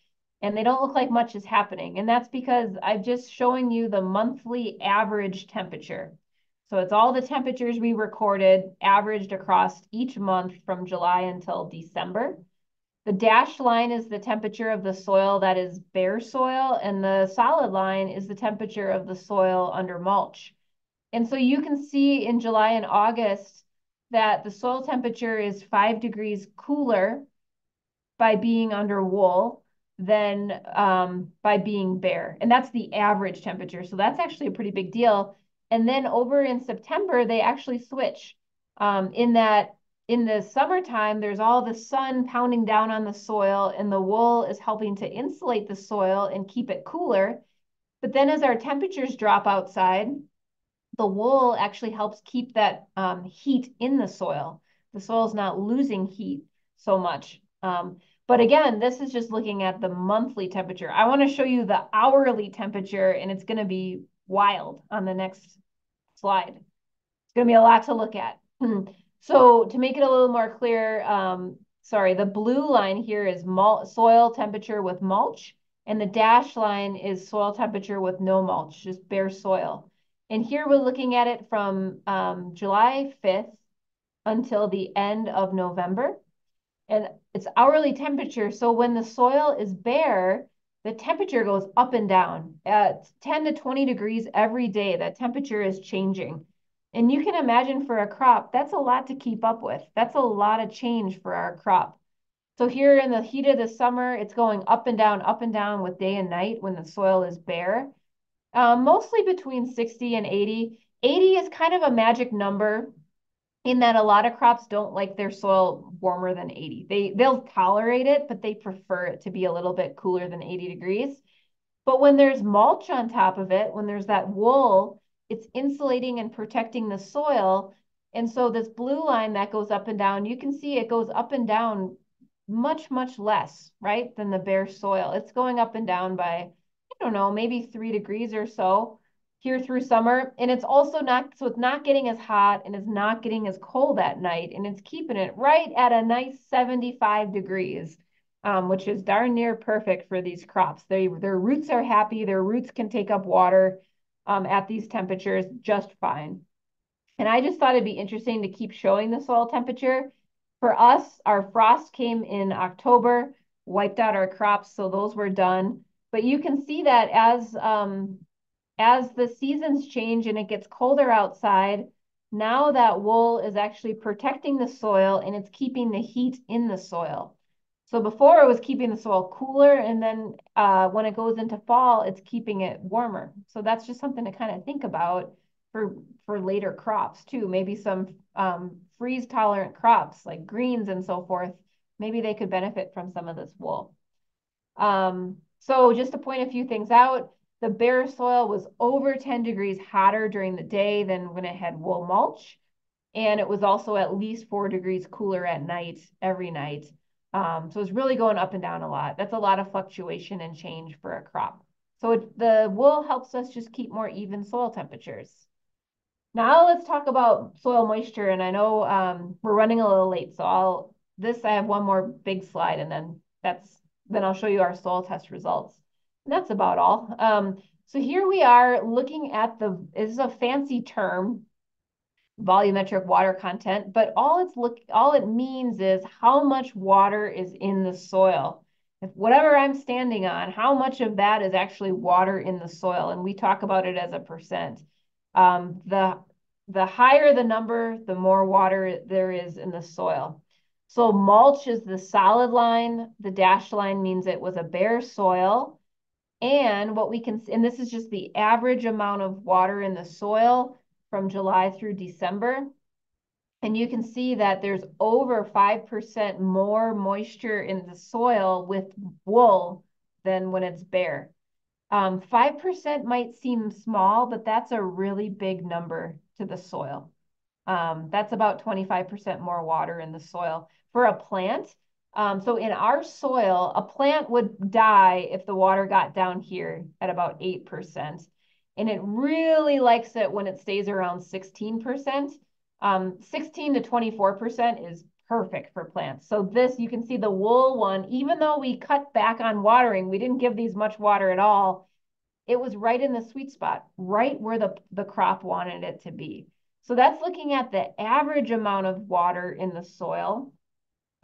and they don't look like much is happening. And that's because I'm just showing you the monthly average temperature. So it's all the temperatures we recorded averaged across each month from July until December. The dashed line is the temperature of the soil that is bare soil, and the solid line is the temperature of the soil under mulch. And so you can see in July and August that the soil temperature is 5 degrees cooler by being under wool than by being bare. And that's the average temperature. So that's actually a pretty big deal. And then over in September, they actually switch in that in the summertime, there's all the sun pounding down on the soil and the wool is helping to insulate the soil and keep it cooler. But then as our temperatures drop outside, the wool actually helps keep that heat in the soil. The soil's not losing heat so much. But again, this is just looking at the monthly temperature. I want to show you the hourly temperature, and it's going to be wild on the next slide. It's going to be a lot to look at. So to make it a little more clear, sorry, the blue line here is soil temperature with mulch, and the dashed line is soil temperature with no mulch, just bare soil. And here we're looking at it from July 5th until the end of November. And it's hourly temperature. So when the soil is bare, the temperature goes up and down at 10 to 20 degrees every day. That temperature is changing. And you can imagine for a crop, that's a lot to keep up with. That's a lot of change for our crop. So here in the heat of the summer, it's going up and down with day and night when the soil is bare. Mostly between 60 and 80. 80 is kind of a magic number in that a lot of crops don't like their soil warmer than 80. They'll tolerate it, but they prefer it to be a little bit cooler than 80 degrees. But when there's mulch on top of it, when there's that wool, it's insulating and protecting the soil. And so this blue line that goes up and down, you can see it goes up and down much, much less, right, than the bare soil. It's going up and down by, I don't know, maybe 3 degrees or so here through summer. And it's also not, so it's not getting as hot and it's not getting as cold at night. And it's keeping it right at a nice 75 degrees, which is darn near perfect for these crops. Their roots are happy. Their roots can take up water at these temperatures just fine. And I just thought it'd be interesting to keep showing the soil temperature. For us, our frost came in October, wiped out our crops, so those were done. But you can see that as the seasons change and it gets colder outside, now that wool is actually protecting the soil and it's keeping the heat in the soil. So before it was keeping the soil cooler, and then when it goes into fall, it's keeping it warmer. So that's just something to kind of think about for later crops too. Maybe some freeze tolerant crops like greens and so forth. Maybe they could benefit from some of this wool. So just to point a few things out, the bare soil was over 10 degrees hotter during the day than when it had wool mulch. And it was also at least 4 degrees cooler at night, every night. So it's really going up and down a lot. That's a lot of fluctuation and change for a crop. So the wool helps us just keep more even soil temperatures. Now let's talk about soil moisture. And I know we're running a little late, so I have one more big slide and then I'll show you our soil test results. And that's about all. So here we are looking at this is a fancy term, volumetric water content, but all it means is how much water is in the soil. If whatever I'm standing on, how much of that is actually water in the soil, and we talk about it as a percent. The higher the number, the more water there is in the soil. So mulch is the solid line. The dashed line means it was a bare soil. And what we can, and this is just the average amount of water in the soil from July through December. And you can see that there's over 5% more moisture in the soil with wool than when it's bare. 5% might seem small, but that's a really big number to the soil. That's about 25% more water in the soil. For a plant, so in our soil, a plant would die if the water got down here at about 8%. And it really likes it when it stays around 16%. 16 to 24% is perfect for plants. So this, you can see the wool one, even though we cut back on watering, we didn't give these much water at all. It was right in the sweet spot, right where the crop wanted it to be. So that's looking at the average amount of water in the soil.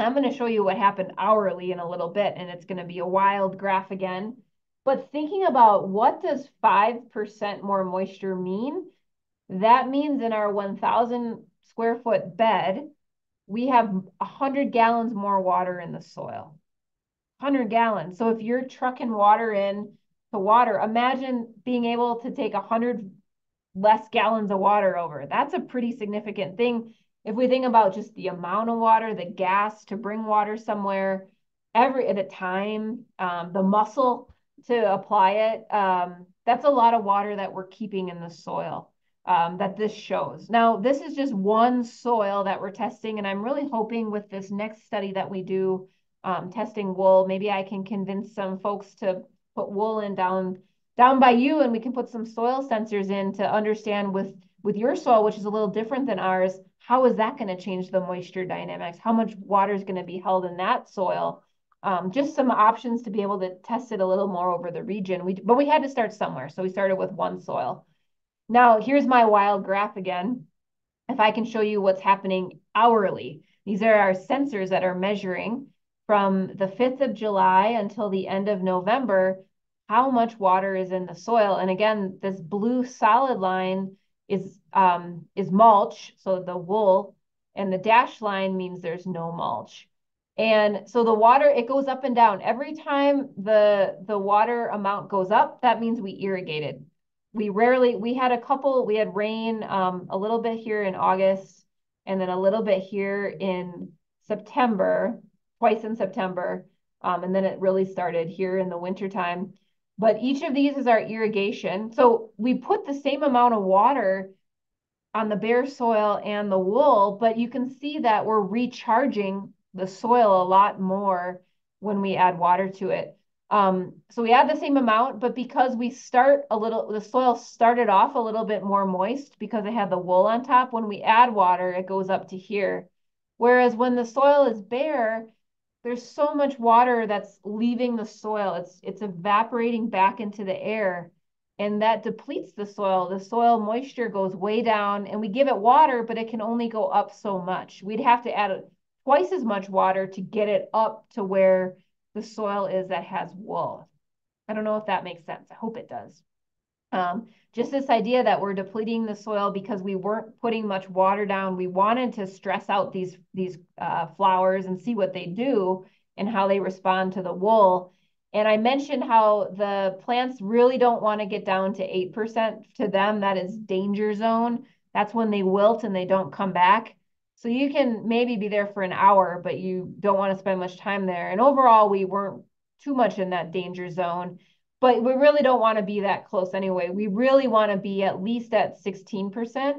I'm going to show you what happened hourly in a little bit, and it's going to be a wild graph again. But thinking about what does 5% more moisture mean? That means in our 1,000 square foot bed, we have 100 gallons more water in the soil. 100 gallons. So if you're trucking water in to water, imagine being able to take 100 less gallons of water over. That's a pretty significant thing. If we think about just the amount of water, the gas to bring water somewhere every at a time, the muscle to apply it, that's a lot of water that we're keeping in the soil. That this shows. Now, this is just one soil that we're testing, and I'm really hoping with this next study that we do, testing wool, maybe I can convince some folks to put wool in down by you, and we can put some soil sensors in to understand with your soil, which is a little different than ours, how is that going to change the moisture dynamics? How much water is going to be held in that soil? Just some options to be able to test it a little more over the region. But we had to start somewhere, so we started with one soil. Now, here's my wild graph again. If I can show you what's happening hourly. These are our sensors that are measuring from the 5th of July until the end of November how much water is in the soil. And again, this blue solid line is mulch, so the wool, and the dashed line means there's no mulch. And so the water, it goes up and down. Every time the water amount goes up, that means we irrigated. We had we had rain a little bit here in August and then a little bit here in September, twice in September. And then it really started here in the wintertime. But each of these is our irrigation. So we put the same amount of water on the bare soil and the wool, but you can see that we're recharging the soil a lot more when we add water to it. So we add the same amount, but because the soil started off a little bit more moist because it had the wool on top, when we add water, it goes up to here. Whereas when the soil is bare, there's so much water that's leaving the soil. It's evaporating back into the air, and that depletes the soil. The soil moisture goes way down, and we give it water, but it can only go up so much. We'd have to add twice as much water to get it up to where the soil is that has wool. I don't know if that makes sense. I hope it does. Just this idea that we're depleting the soil because we weren't putting much water down. We wanted to stress out these flowers and see what they do and how they respond to the wool. And I mentioned how the plants really don't want to get down to 8%. To them, that is danger zone. That's when they wilt and they don't come back. So you can maybe be there for an hour, but you don't want to spend much time there. And overall, we weren't too much in that danger zone, but we really don't want to be that close anyway. We really want to be at least at 16%,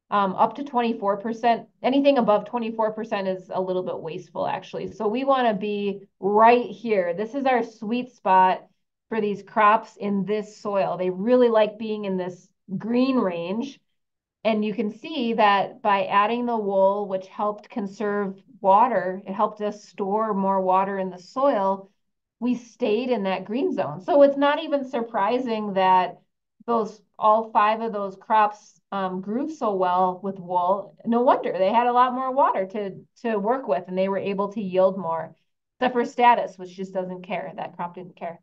up to 24%. Anything above 24% is a little bit wasteful, actually. So we want to be right here. This is our sweet spot for these crops in this soil. They really like being in this green range. And you can see that by adding the wool, which helped conserve water, it helped us store more water in the soil, we stayed in that green zone. So it's not even surprising that all 5 of those crops grew so well with wool. No wonder they had a lot more water to work with, and they were able to yield more, except for status, which just doesn't care. That crop didn't care.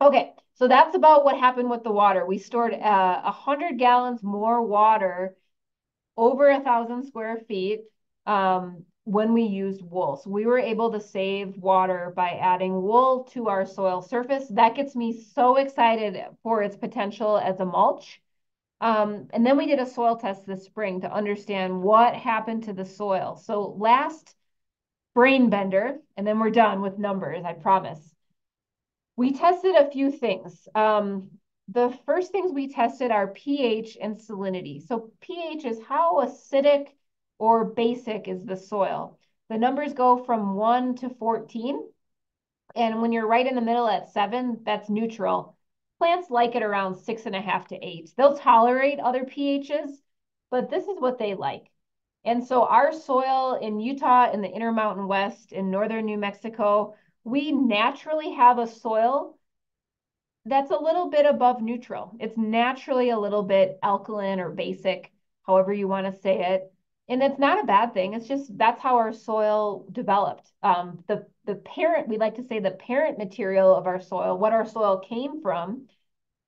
Okay, so that's about what happened with the water. We stored 100 gallons more water over 1,000 square feet when we used wool. So we were able to save water by adding wool to our soil surface. That gets me so excited for its potential as a mulch. And then we did a soil test this spring to understand what happened to the soil. So last brain bender, and then we're done with numbers, I promise. We tested a few things. The first things we tested are pH and salinity. So pH is how acidic or basic is the soil. The numbers go from 1 to 14. And when you're right in the middle at 7, that's neutral. Plants like it around 6.5 to 8. They'll tolerate other pHs, but this is what they like. And so our soil in Utah, in the Intermountain West, in northern New Mexico, we naturally have a soil that's a little bit above neutral. It's naturally a little bit alkaline or basic, however you want to say it. And it's not a bad thing. It's just that's how our soil developed. The parent, we like to say the parent material of our soil, what our soil came from,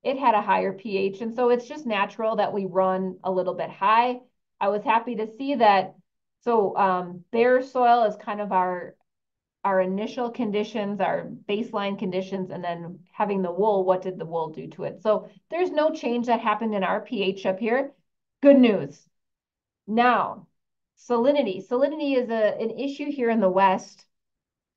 it had a higher pH. And so it's just natural that we run a little bit high. I was happy to see that. So bare soil is kind of our initial conditions, our baseline conditions, and then having the wool, what did the wool do to it? So there's no change that happened in our pH up here. Good news. Now, salinity. Salinity is an issue here in the West,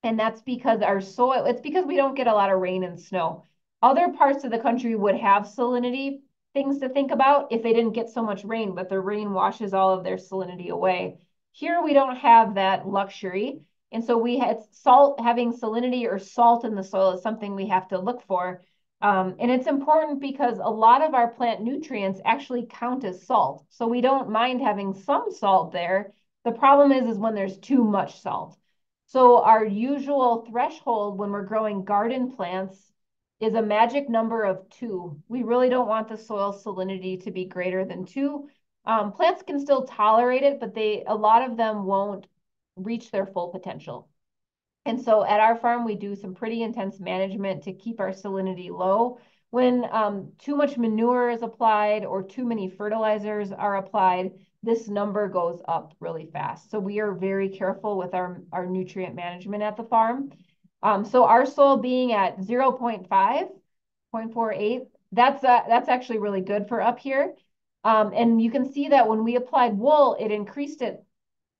and that's because our soil, it's because we don't get a lot of rain and snow. Other parts of the country would have salinity things to think about if they didn't get so much rain, but the rain washes all of their salinity away. Here we don't have that luxury. And so we had salt, having salinity or salt in the soil is something we have to look for. And it's important because a lot of our plant nutrients actually count as salt. So we don't mind having some salt there. The problem is when there's too much salt. So our usual threshold when we're growing garden plants is a magic number of 2. We really don't want the soil salinity to be greater than 2. Plants can still tolerate it, but a lot of them won't reach their full potential. And so at our farm, we do some pretty intense management to keep our salinity low. When too much manure is applied or too many fertilizers are applied, this number goes up really fast. So we are very careful with our nutrient management at the farm. So our soil being at 0.5, 0.48, that's actually really good for up here. And you can see that when we applied wool, it increased it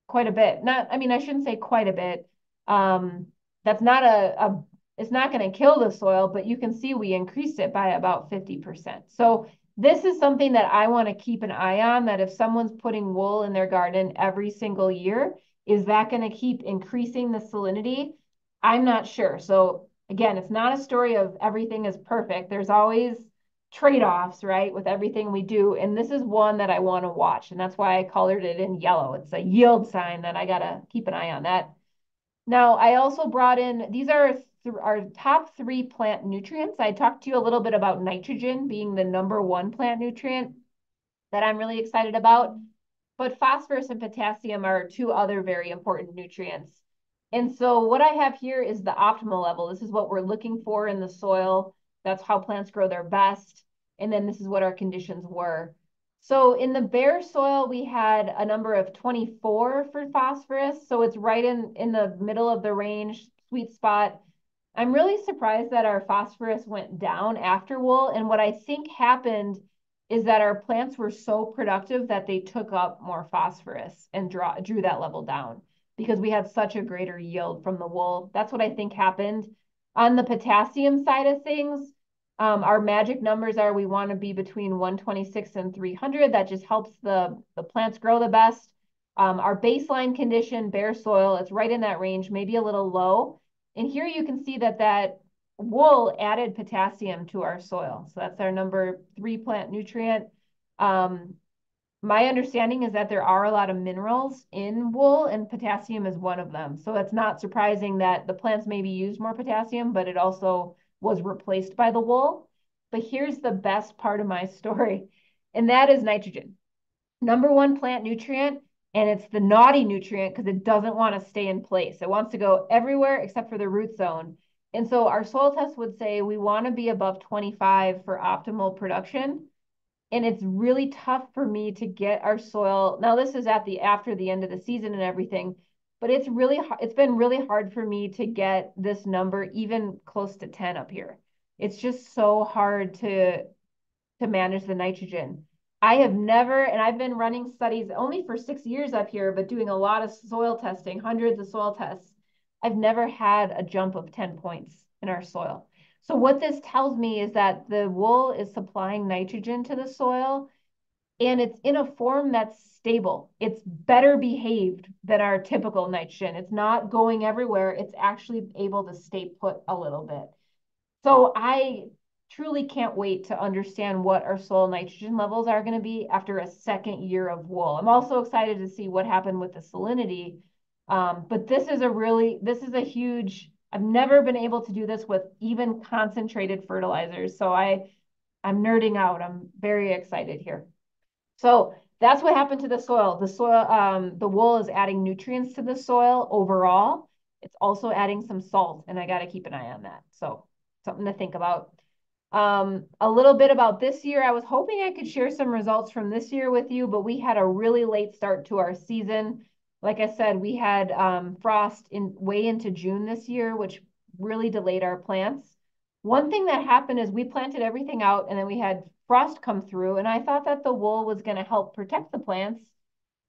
quite a bit. Not, I mean, I shouldn't say quite a bit. Um, that's not it's not going to kill the soil, but you can see we increased it by about 50%. So this is something that I want to keep an eye on, that if someone's putting wool in their garden every single year, is that going to keep increasing the salinity? I'm not sure. So again, it's not a story of everything is perfect. There's always trade-offs, right, with everything we do. And this is one that I want to watch. And that's why I colored it in yellow. It's a yield sign that I got to keep an eye on that. Now, I also brought in, these are our top 3 plant nutrients. I talked to you a little bit about nitrogen being the #1 plant nutrient that I'm really excited about. But phosphorus and potassium are 2 other very important nutrients. And so what I have here is the optimal level. This is what we're looking for in the soil. That's how plants grow their best. And then this is what our conditions were. So in the bare soil, we had a number of 24 for phosphorus. So it's right in the middle of the range, sweet spot. I'm really surprised that our phosphorus went down after wool. And what I think happened is that our plants were so productive that they took up more phosphorus and drew that level down because we had such a greater yield from the wool. That's what I think happened. On the potassium side of things, our magic numbers are we want to be between 126 and 300. That just helps the plants grow the best. Our baseline condition, bare soil, it's right in that range, maybe a little low. And here you can see that wool added potassium to our soil. So that's our #3 plant nutrient. My understanding is that there are a lot of minerals in wool, and potassium is one of them. So it's not surprising that the plants maybe use more potassium, but it also was replaced by the wool. But here's the best part of my story, and that is nitrogen. #1 plant nutrient, and it's the naughty nutrient because it doesn't want to stay in place. It wants to go everywhere except for the root zone. And so our soil test would say we want to be above 25 for optimal production. And it's really tough for me to get our soil. Now this is after the end of the season and everything, but it's been really hard for me to get this number even close to 10 up here. It's just so hard to manage the nitrogen. I have never, and I've been running studies only for 6 years up here, but doing a lot of soil testing, hundreds of soil tests. I've never had a jump of 10 points in our soil. So what this tells me is that the wool is supplying nitrogen to the soil and it's in a form that's stable. It's better behaved than our typical nitrogen. It's not going everywhere. It's actually able to stay put a little bit. So I truly can't wait to understand what our soil nitrogen levels are going to be after a second year of wool. I'm also excited to see what happened with the salinity. But this is a huge, I've never been able to do this with even concentrated fertilizers. So I'm nerding out. I'm very excited here. So that's what happened to the soil. The wool is adding nutrients to the soil overall. It's also adding some salt, and I got to keep an eye on that. So something to think about. A little bit about this year. I was hoping I could share some results from this year with you, but we had a really late start to our season. Like I said, we had frost in way into June this year, which really delayed our plants. One thing that happened is we planted everything out and then we had frost come through, and I thought that the wool was going to help protect the plants.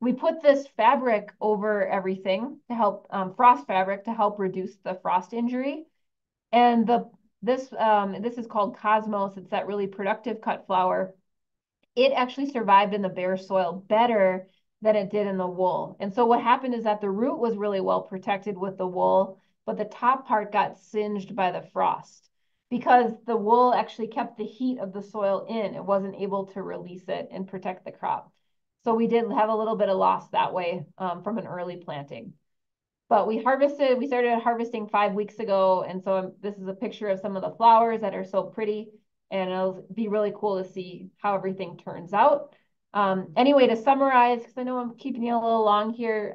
We put this fabric over everything to help frost fabric to help reduce the frost injury. And this is called Cosmos. It's that really productive cut flower. It actually survived in the bare soil better than it did in the wool. And so what happened is that the root was really well protected with the wool, but the top part got singed by the frost because the wool actually kept the heat of the soil in. It wasn't able to release it and protect the crop. So we did have a little bit of loss that way from an early planting. But we started harvesting 5 weeks ago. And so this is a picture of some of the flowers that are so pretty. And it'll be really cool to see how everything turns out. Anyway, to summarize, because I know I'm keeping you a little long here,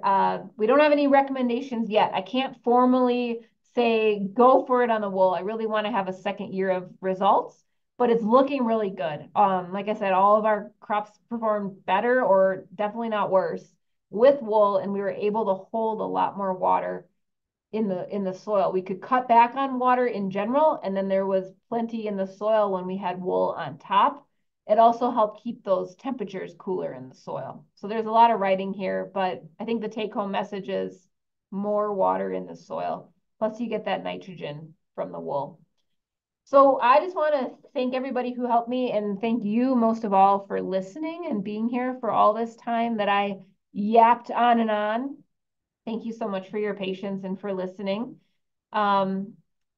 we don't have any recommendations yet. I can't formally say go for it on the wool. I really want to have a second year of results, but it's looking really good. Like I said, all of our crops performed better or definitely not worse with wool, and we were able to hold a lot more water in the soil. We could cut back on water in general, and then there was plenty in the soil when we had wool on top. It also helped keep those temperatures cooler in the soil. So there's a lot of writing here, but I think the take home message is more water in the soil. Plus you get that nitrogen from the wool. So I just want to thank everybody who helped me and thank you most of all for listening and being here for all this time that I yapped on and on. Thank you so much for your patience and for listening. Um,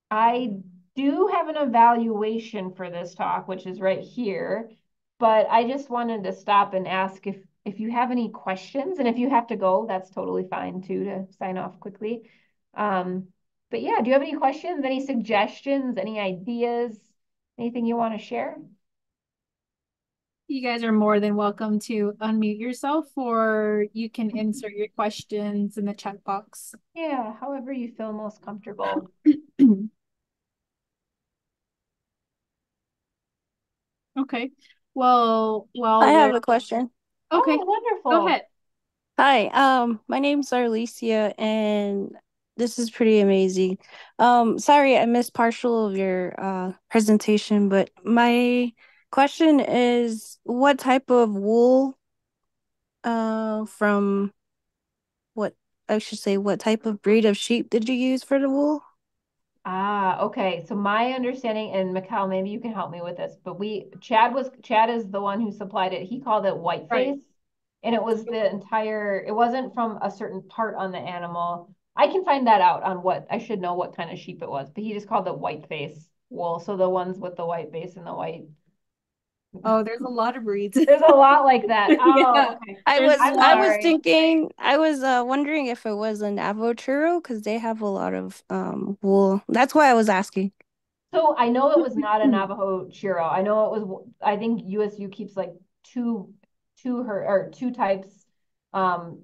I do have an evaluation for this talk, which is right here, but I just wanted to stop and ask if you have any questions, and if you have to go, that's totally fine too, to sign off quickly. Um, but yeah, do you have any questions, any suggestions, any ideas, anything you want to share? You guys are more than welcome to unmute yourself, or you can insert your questions in the chat box. Yeah, however you feel most comfortable. Okay. Well, I while have we're a question. okay, Oh, go wonderful. ahead. Hi, my name's Arlesia, and this is pretty amazing. Sorry I missed partial of your presentation, but my question is, what type of wool from what I should say, what type of breed of sheep did you use for the wool? Ah, okay. So my understanding, and Mikhail, maybe you can help me with this, but Chad is the one who supplied it. He called it Right. whiteface, and it was the entire, it wasn't from a certain part on the animal. I can find that out on what, I should know what kind of sheep it was, but he just called it whiteface wool. So the ones with the white base and the white. Oh, there's a lot of breeds. There's a lot like that. Oh, Yeah, okay. I there's a was I'm I lot. was sorry. thinking I was wondering if it was a Navajo because they have a lot of wool. That's why I was asking. So I know it was not a Navajo Chiro. I know it was, I think USU keeps like two, two types, um,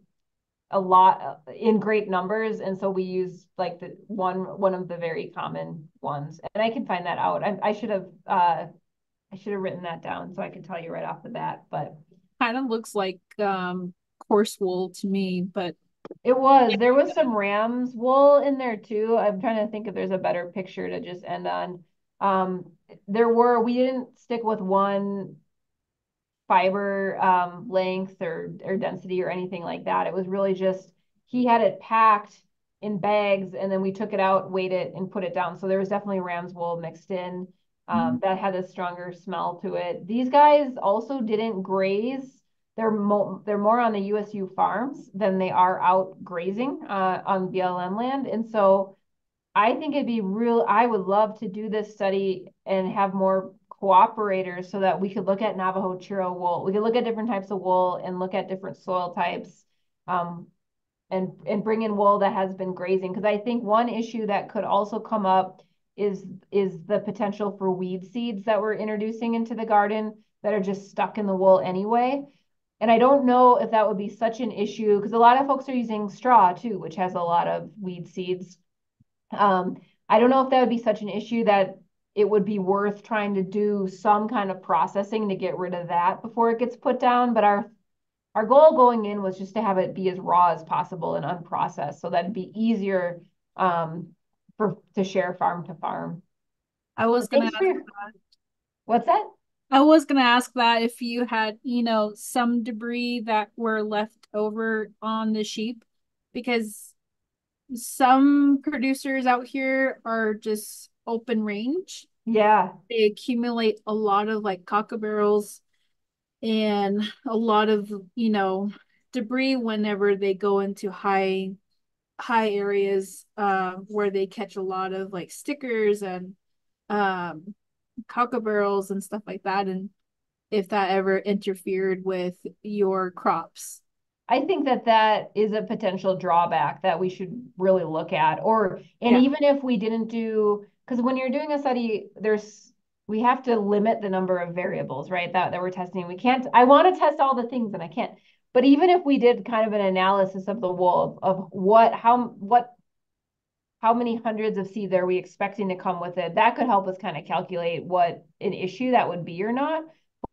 a lot in great numbers. And so we use like the one of the very common ones. And I can find that out. I should have written that down so I can tell you right off the bat, but Kind of looks like coarse wool to me, but there was some ram's wool in there too. I'm trying to think if there's a better picture to just end on. Um, we didn't stick with one fiber length or density or anything like that. It was really just he had it packed in bags, and then we took it out, weighed it, and put it down. So there was definitely ram's wool mixed in. That had a stronger smell to it. These guys also didn't graze. They're more on the USU farms than they are out grazing on BLM land. And so I think it'd be real, I would love to do this study and have more cooperators so that we could look at Navajo Churro wool. We could look at different types of wool and look at different soil types. And bring in wool that has been grazing, because I think one issue that could also come up is the potential for weed seeds that we're introducing into the garden that are just stuck in the wool anyway. And I don't know if that would be such an issue, because a lot of folks are using straw too, which has a lot of weed seeds. I don't know if that would be such an issue that it would be worth trying to do some kind of processing to get rid of that before it gets put down. But our goal going in was just to have it be as raw as possible and unprocessed, so that'd be easier to share farm to farm. I was gonna Thanks for ask your, what's that? I was gonna ask that if you had, some debris that were left over on the sheep, because some producers out here are just open range. Yeah. They accumulate a lot of like cockabarrels and a lot of, debris whenever they go into high areas where they catch a lot of like stickers and um cockabarrels and stuff like that, and if that ever interfered with your crops. I think that that is a potential drawback that we should really look at. And Yeah. even if we didn't do, because when you're doing a study, we have to limit the number of variables, right? That we're testing. We can't, I want to test all the things and I can't. But even if we did kind of an analysis of the wool of how many hundreds of seeds are we expecting to come with it, that could help us kind of calculate what an issue that would be or not.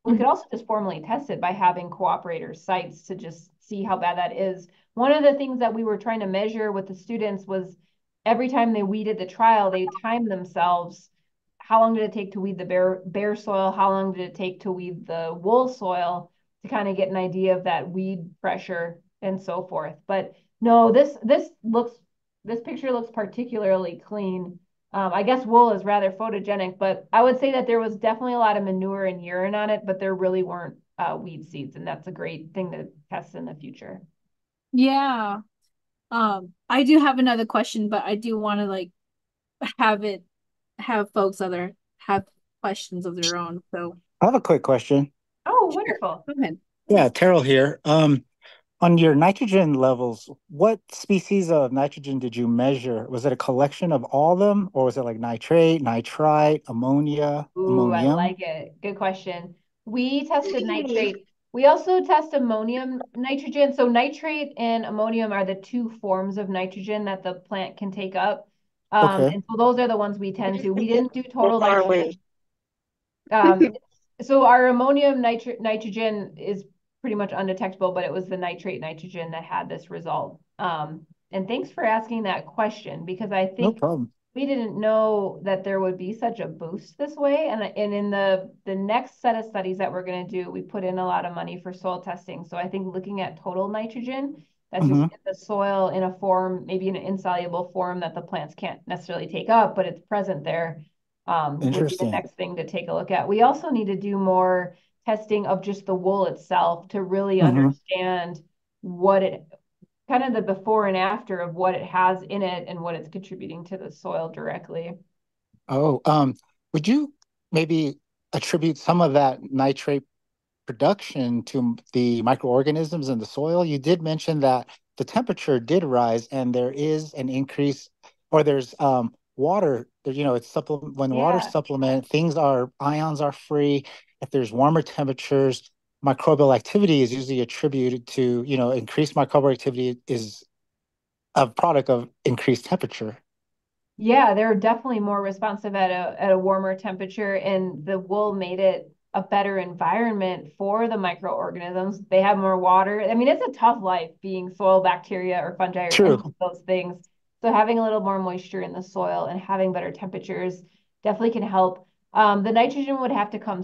We could also just formally test it by having cooperators sites to just see how bad that is. One of the things that we were trying to measure with the students was every time they weeded the trial, they timed themselves. How long did it take to weed the bare soil? How long did it take to weed the wool soil, to kind of get an idea of that weed pressure and so forth. But no, this picture looks particularly clean. I guess wool is rather photogenic, but I would say that there was definitely a lot of manure and urine on it, but there really weren't weed seeds, and that's a great thing to test in the future. Yeah. I do have another question, but I do want to like have it have folks other have questions of their own. So I have a quick question. Oh, sure, wonderful. go ahead. Yeah, Terrell here. On your nitrogen levels, what species of nitrogen did you measure? Was it a collection of all of them, or was it like nitrate, nitrite, ammonia, Ooh, I ammonium? like it. Good question. We tested nitrate. We also test ammonium nitrogen. So nitrate and ammonium are the two forms of nitrogen that the plant can take up. Okay. And so those are the ones we tend to. We didn't do total nitrogen. Um, so our nitrogen is pretty much undetectable, but it was the nitrate nitrogen that had this result. And thanks for asking that question, because I No think problem. we didn't know that there would be such a boost this way. And in the next set of studies that we're going to do, we put in a lot of money for soil testing. So I think looking at total nitrogen, that's just Hmm. in the soil in a form, maybe in an insoluble form that the plants can't necessarily take up, but it's present there, would be the Interesting. next thing to take a look at. We also need to do more testing of just the wool itself to really Hmm. understand what it kind of the before and after of what it has in it and what it's contributing to the soil directly. Oh, would you maybe attribute some of that nitrate production to the microorganisms in the soil? You did mention that the temperature did rise and there is an increase, or there's water, it's supplement when water Yeah. supplement, ions are free. If there's warmer temperatures, microbial activity is usually attributed to, increased microbial activity is a product of increased temperature. Yeah, they're definitely more responsive at a warmer temperature, and the wool made it a better environment for the microorganisms. They have more water. I mean, it's a tough life being soil bacteria or fungi or any True. of those things. So having a little more moisture in the soil and having better temperatures definitely can help. The nitrogen would have to come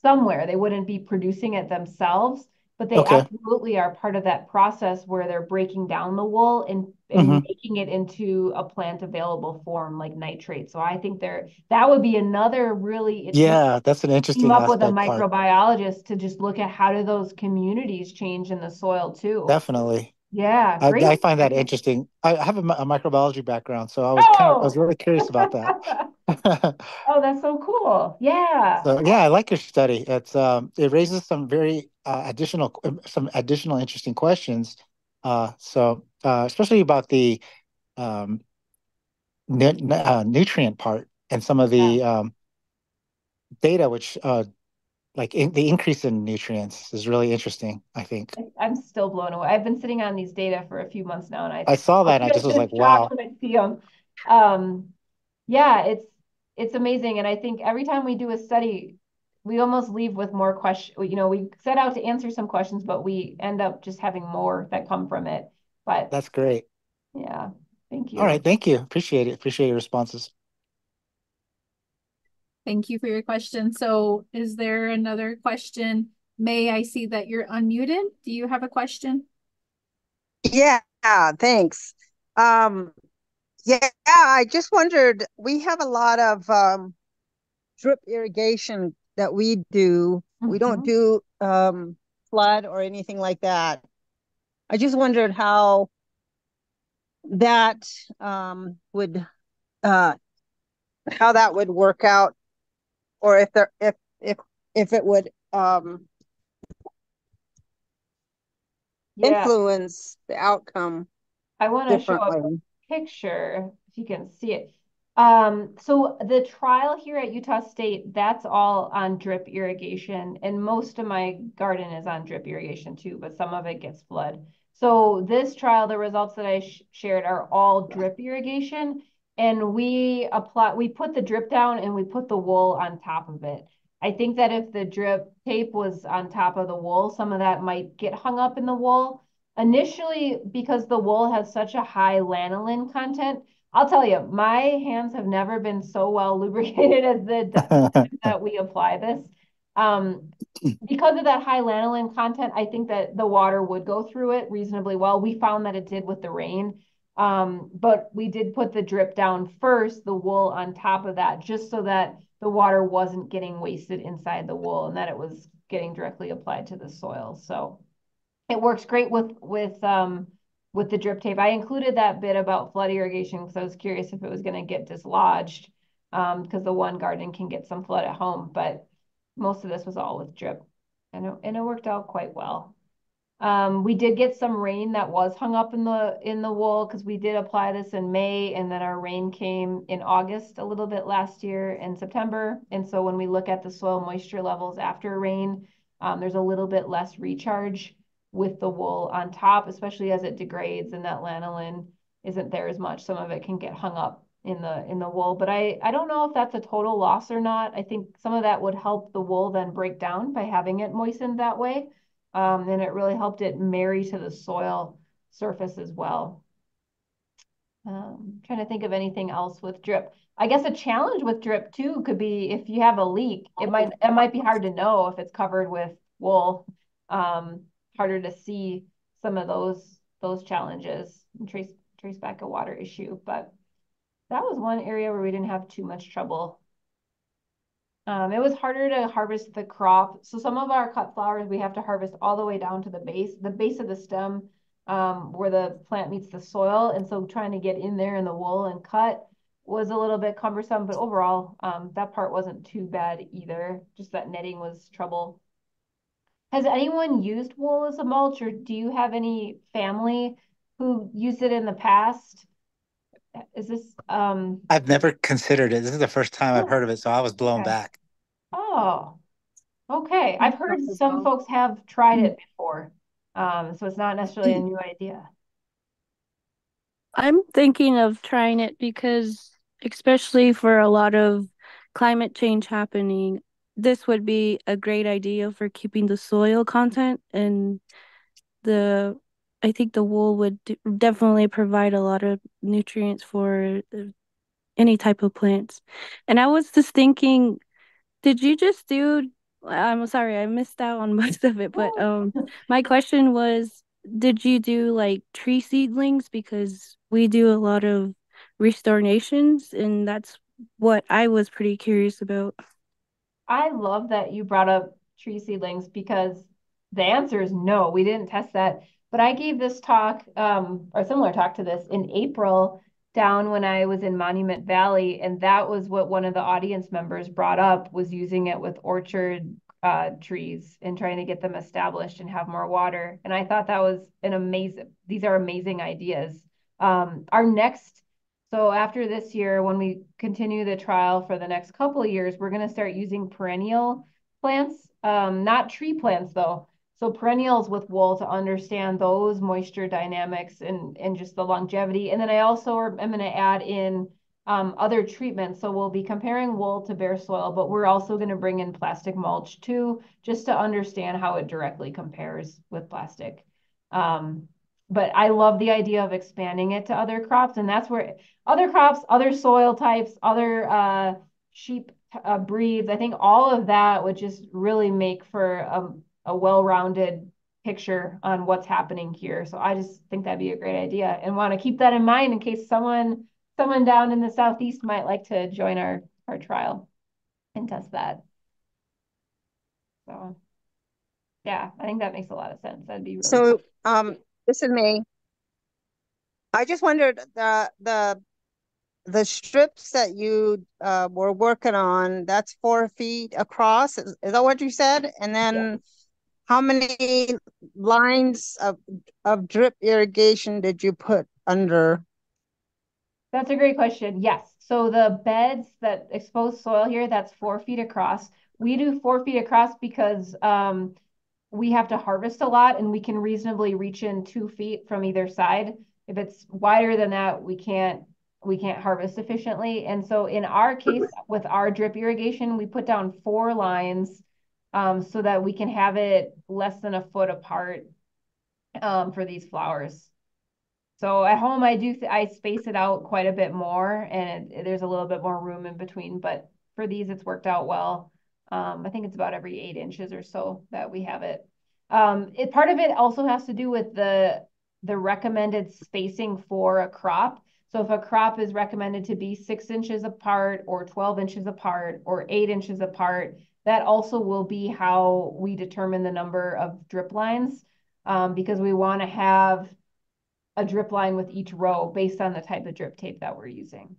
somewhere. They wouldn't be producing it themselves. but they Okay. absolutely are part of that process where they're breaking down the wool and Hmm. making it into a plant available form like nitrate. So I think that would be another really Yeah, that's an team interesting up with a aspect part. microbiologist to just look at how do those communities change in the soil too. Definitely. Yeah, I great. find that interesting. I have a microbiology background, so I was Oh, really curious about that. oh, that's so cool. Yeah. So yeah, I like your study. It raises some very some additional interesting questions. Especially about the um, nutrient part and some of Yeah. the data, which the increase in nutrients is really interesting, I think. I'm still blown away. I've been sitting on these data for a few months now, and I I saw that still and I get just was like, just shocked wow, when I see them. Um, yeah, it's amazing, and I think every time we do a study, we almost leave with more questions. You know, we set out to answer some questions, but we end up just having more that come from it. But that's great. yeah, thank All right, you. thank you. Appreciate it. Appreciate your responses. Thank you for your question. So is there another question? May, I see that you're unmuted. Do you have a question? Yeah, thanks. Um, yeah, I just wondered, we have a lot of drip irrigation that we do. We don't Mhm. do flood or anything like that. I just wondered that would uh how that would work out, or if there if it would Yeah, influence the outcome I want to show a differently. picture if you can see it. So the trial here at Utah State, that's all on drip irrigation, and most of my garden is on drip irrigation too, but some of it gets flood. So this trial, the results that I shared are all drip irrigation, and we put the drip down and we put the wool on top of it. I think that if the drip tape was on top of the wool, some of that might get hung up in the wool initially because the wool has such a high lanolin content. I'll tell you, my hands have never been so well lubricated as the time that we apply this. Um, because of that high lanolin content, I think that the water would go through it reasonably well. We found that it did with the rain. But we did put the drip down first, the wool on top of that, just so that the water wasn't getting wasted inside the wool and that it was getting directly applied to the soil. So it works great with the drip tape. I included that bit about flood irrigation because I was curious if it was going to get dislodged because the one garden can get some flood at home, but most of this was all with drip, and it worked out quite well. We did get some rain that was hung up in the wool because we did apply this in May, and then our rain came in August a little bit last year in September. And so when we look at the soil moisture levels after rain, there's a little bit less recharge with the wool on top, especially as it degrades and that lanolin isn't there as much. Some of it can get hung up in the wool, but I don't know if that's a total loss or not. I think some of that would help the wool then break down by having it moistened that way. And it really helped it marry to the soil surface as well. Trying to think of anything else with drip. I guess a challenge with drip too could be if you have a leak, it might be hard to know if it's covered with wool. Um, Harder to see some of those challenges and trace back a water issue. But that was one area where we didn't have too much trouble. It was harder to harvest the crop. So some of our cut flowers we have to harvest all the way down to the base of the stem, where the plant meets the soil. And so trying to get in there in the wool and cut was a little bit cumbersome, but overall, that part wasn't too bad either. Just that netting was trouble. Has anyone used wool as a mulch, or do you have any family who used it in the past? Is this I've never considered it. This is the first time I've oh, heard of it, so I was blown okay. back. Oh. Okay, I've heard As some well. folks have tried it before, so it's not necessarily a new idea. I'm thinking of trying it because, especially for a lot of climate change happening, this would be a great idea for keeping the soil content and the I think the wool would definitely provide a lot of nutrients for any type of plants. And I was just thinking, did you just do I'm sorry, I missed out on most of it, but Oh. my question was, did you do like tree seedlings? Because we do a lot of restorations, and that's what I was pretty curious about. I love that you brought up tree seedlings because the answer is no, we didn't test that. But I gave this talk, or similar talk to this in April down when I was in Monument Valley, and that was what one of the audience members brought up was using it with orchard trees and trying to get them established and have more water. And I thought that was these are amazing ideas. Our next So after this year, when we continue the trial for the next couple of years, we're going to start using perennial plants, not tree plants though. So perennials with wool to understand those moisture dynamics and just the longevity. And then I also am going to add in other treatments. So we'll be comparing wool to bare soil, but we're also going to bring in plastic mulch too, just to understand how it directly compares with plastic. Um, but I love the idea of expanding it to other crops, and that's where other crops, other soil types, other sheep breeds. I think all of that would just really make for a well-rounded picture on what's happening here. So I just think that'd be a great idea and want to keep that in mind in case someone down in the southeast might like to join our trial and test that. So yeah, I think that makes a lot of sense. That'd be really So, cool. this is me. I just wondered the strips that you were working on, that's 4 feet across. Is that what you said? And Yeah. then how many lines of drip irrigation did you put under? That's a great question. Yes. So the beds that expose soil here, that's 4 feet across. We do 4 feet across because we have to harvest a lot and we can reasonably reach in 2 feet from either side. If it's wider than that, we can't harvest efficiently. And so in our case, with our drip irrigation, we put down 4 lines so that we can have it less than a foot apart for these flowers. So at home, I space it out quite a bit more, and there's a little bit more room in between. But for these, it's worked out well. I think it's about every 8 inches or so that we have it. Part of it also has to do with the recommended spacing for a crop. So if a crop is recommended to be 6 inches apart, or 12 inches apart, or 8 inches apart, that also will be how we determine the number of drip lines, because we want to have a drip line with each row based on the type of drip tape that we're using.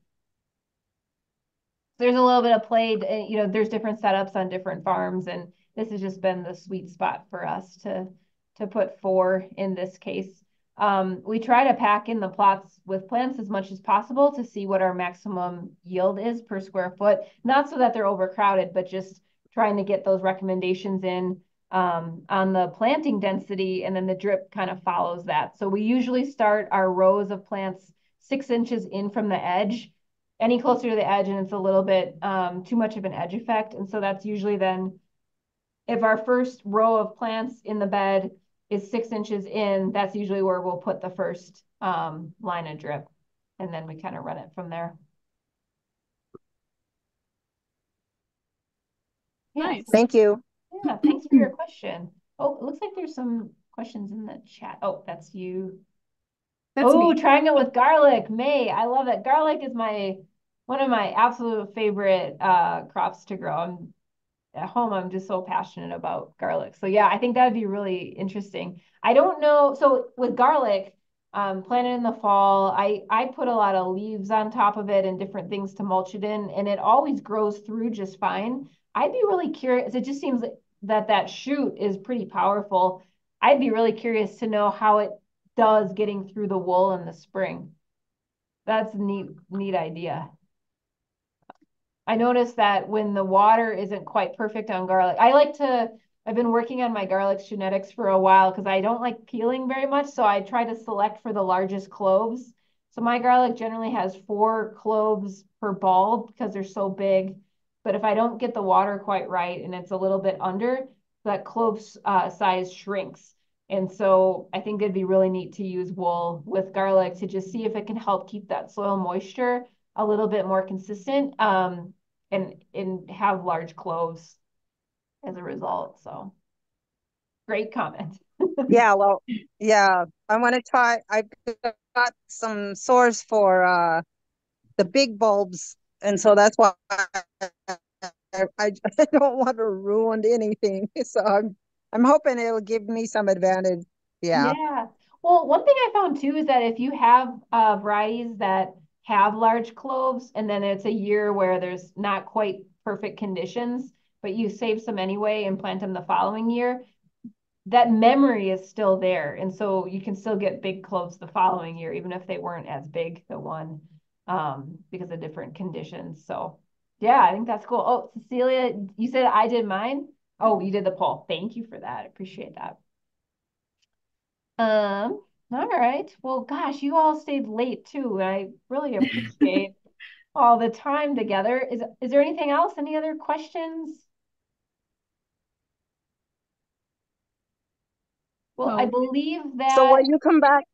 There's a little bit of play, there's different setups on different farms, and this has just been the sweet spot for us to put 4 in this case. We try to pack in the plots with plants as much as possible to see what our maximum yield is per square foot, not so that they're overcrowded, but just trying to get those recommendations in on the planting density, and then the drip kind of follows that. So we usually start our rows of plants 6 inches in from the edge. Any closer to the edge and it's a little bit too much of an edge effect. And so that's usually then, if our first row of plants in the bed is 6 inches in, that's usually where we'll put the first line of drip. And then we kind of run it from there. Nice. Thank you. Yeah, thanks for your question. Oh, it looks like there's some questions in the chat. Oh, that's you. That's Oh, me. trying it with garlic. May, I love it. Garlic is one of my absolute favorite crops to grow. At home, I'm just so passionate about garlic. So yeah, I think that'd be really interesting. I don't know. So with garlic, planted in the fall, I put a lot of leaves on top of it and different things to mulch it in, and it always grows through just fine. I'd be really curious. It just seems that shoot is pretty powerful. I'd be really curious to know how it does getting through the wool in the spring. That's a neat idea. I noticed that when the water isn't quite perfect on garlic, I've been working on my garlic genetics for a while because I don't like peeling very much. So I try to select for the largest cloves. So my garlic generally has 4 cloves per bulb because they're so big. But if I don't get the water quite right and it's a little bit under, that clove size shrinks. And so I think it'd be really neat to use wool with garlic to just see if it can help keep that soil moisture a little bit more consistent. And have large cloves. as a result. So great comment. Yeah, well, yeah, I want to try. I've got some source for the big bulbs, and so that's why I don't want to ruin anything. So I'm hoping it'll give me some advantage. Yeah. Yeah. Well, one thing I found too is that if you have varieties that have large cloves and then it's a year where there's not quite perfect conditions, but you save some anyway and plant them the following year, that memory is still there. And so you can still get big cloves the following year, even if they weren't as big the one because of different conditions. So yeah, I think that's cool. Oh, Cecilia, you said I did mine. Oh, you did the poll. Thank you for that. I appreciate that. All right. Well, gosh, you all stayed late too. I really appreciate all the time together. Is there anything else? Any other questions? Well, I Oh. believe So will that, you come back?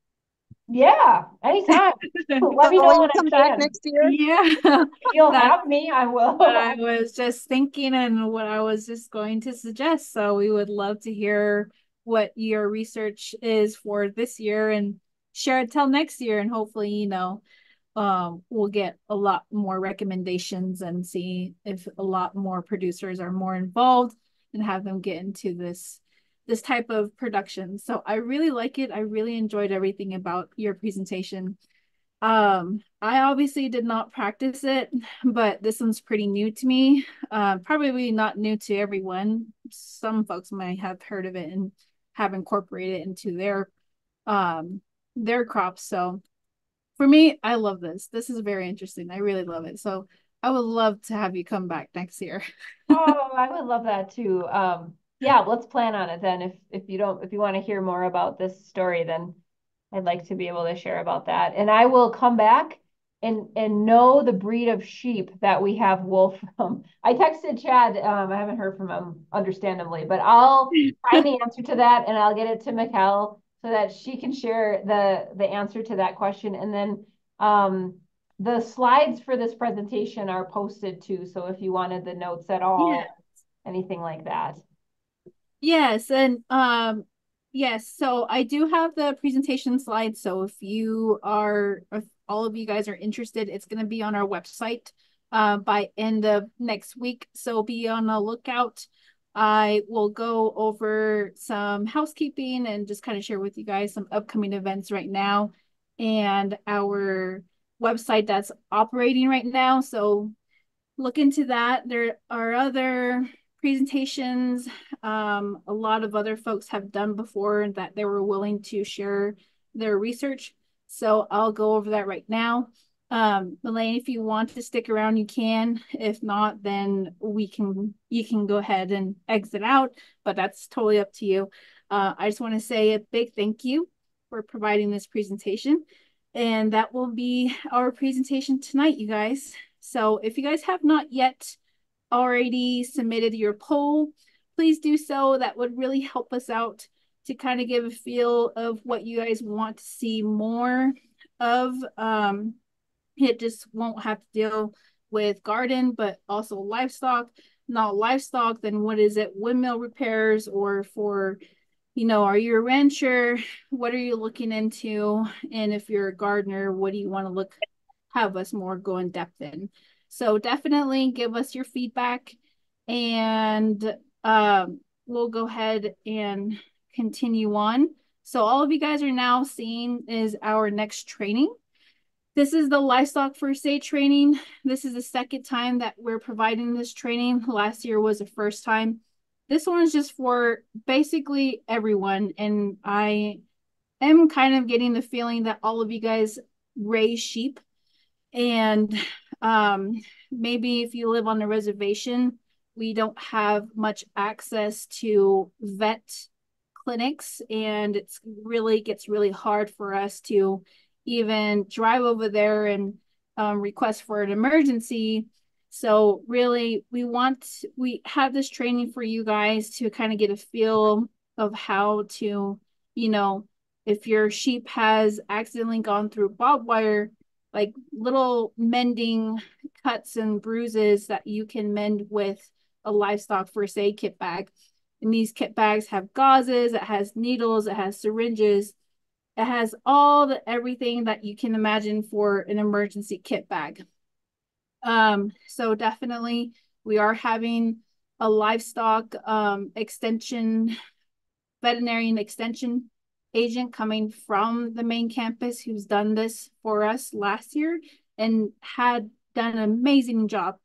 yeah, anytime. Let me So know will you when I come back can. next year? Yeah, You'll that's have me, I what I will. was just thinking and what I was just going to suggest. So we would love to hear what your research is for this year and share it till next year. And hopefully, we'll get a lot more recommendations and see if a lot more producers are more involved and have them get into this type of production. So I really like it. I really enjoyed everything about your presentation. I obviously did not practice it, but this one's pretty new to me. Probably not new to everyone. Some folks might have heard of it and have incorporated it into their crops. So for me, I love this. This is very interesting. I really love it. So I would love to have you come back next year. Oh, I would love that too. Yeah, let's plan on it then. If you want to hear more about this story, then I'd like to be able to share about that. And I will come back and know the breed of sheep that we have wool from. I texted Chad, I haven't heard from him, understandably, but I'll find the answer to that and I'll get it to Mikkel so that she can share the answer to that question. And then the slides for this presentation are posted too. So if you wanted the notes at Yeah. all, anything like that. Yes, and yes, so I do have the presentation slides. So if all of you guys are interested, it's going to be on our website by end of next week. So be on the lookout. I will go over some housekeeping and just kind of share with you guys some upcoming events right now and our website that's operating right now. So look into that. There are other presentations a lot of other folks have done before that they were willing to share their research. So I'll go over that right now. Elaine, if you want to stick around, you can. If not, then you can go ahead and exit out, but that's totally up to you. I just want to say a big thank you for providing this presentation. And that will be our presentation tonight, you guys. So if you guys have not yet already submitted your poll, please do so. That would really help us out to kind of give a feel of what you guys want to see more of. It just won't have to deal with garden, but also livestock. Not livestock, then what is it? Windmill repairs or for are you a rancher? What are you looking into? And if you're a gardener, what do you want to have us more go in depth in? So definitely give us your feedback and we'll go ahead and continue on. So all of you guys are now seeing is our next training. This is the livestock first aid training. This is the second time that we're providing this training. Last year was the first time. This one is just for basically everyone. And I am kind of getting the feeling that all of you guys raise sheep. And maybe if you live on a reservation, we don't have much access to vet clinics, and it's really gets really hard for us to even drive over there and request for an emergency. So really, we have this training for you guys to kind of get a feel of how to, if your sheep has accidentally gone through barbed wire, like little mending cuts and bruises that you can mend with a livestock first aid kit bag. And these kit bags have gauzes, it has needles, it has syringes, it has all the everything that you can imagine for an emergency kit bag. So definitely we are having a livestock extension, veterinarian extension agent coming from the main campus who's done this for us last year and had done an amazing job.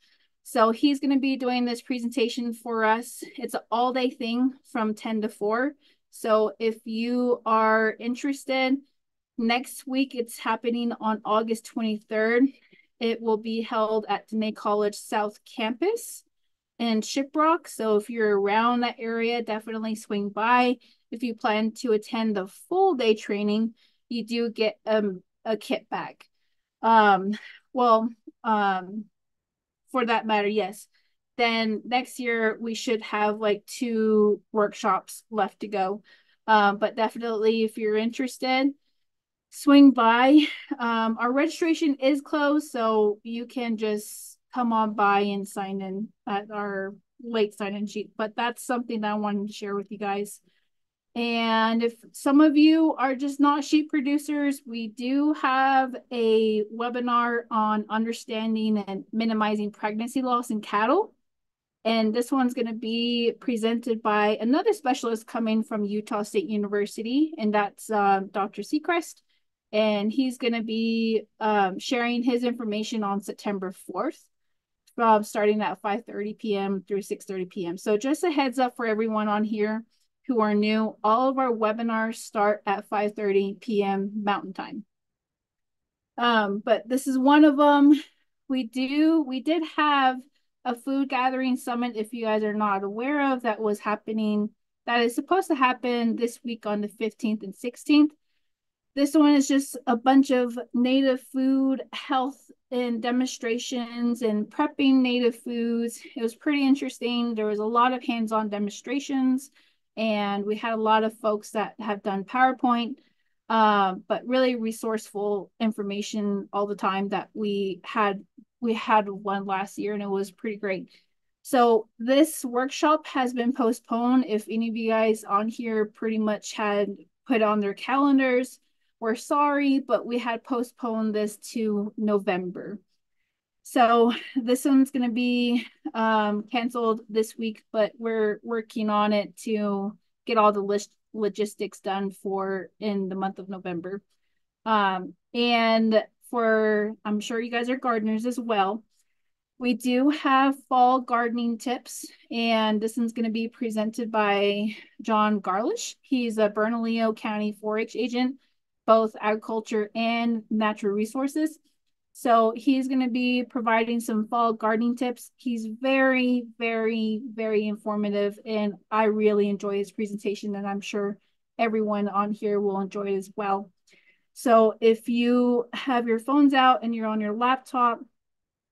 So he's going to be doing this presentation for us. It's an all-day thing from 10 to 4. So if you are interested, next week it's happening on August 23rd. It will be held at Dene College South Campus in Shiprock. So if you're around that area, definitely swing by. If you plan to attend the full day training, you do get a kit bag. Um, well, for that matter, yes. Then next year we should have like 2 workshops left to go. But definitely if you're interested, swing by. Our registration is closed, so you can just come on by and sign in at our late sign-in sheet. But that's something that I wanted to share with you guys. And if some of you are just not sheep producers, we do have a webinar on understanding and minimizing pregnancy loss in cattle. And this one's going to be presented by another specialist coming from Utah State University, and that's Dr. Seacrest. And he's going to be sharing his information on September 4th, from starting at 5:30 p.m. through 6:30 p.m. So just a heads up for everyone on here who are new, all of our webinars start at 5:30 p.m. Mountain Time. But this is one of them. We did have a food gathering summit, if you guys are not aware of, that was happening, that is supposed to happen this week on the 15th and 16th. This one is just a bunch of native food health and demonstrations and prepping native foods. It was pretty interesting. There was a lot of hands-on demonstrations, and we had a lot of folks that have done PowerPoint, but really resourceful information all the time that we had one last year, and it was pretty great. So this workshop has been postponed. If any of you guys on here pretty much had put on their calendars, we're sorry, but we had postponed this to November. So this one's going to be canceled this week, but we're working on it to get all the logistics done for in the month of November. And for, I'm sure you guys are gardeners as well. We do have fall gardening tips, and this one's going to be presented by John Garlish. He's a Bernalillo County 4-H agent, both agriculture and natural resources. So he's going to be providing some fall gardening tips. He's very, very, very informative, and I really enjoy his presentation, and I'm sure everyone on here will enjoy it as well. So if you have your phones out and you're on your laptop,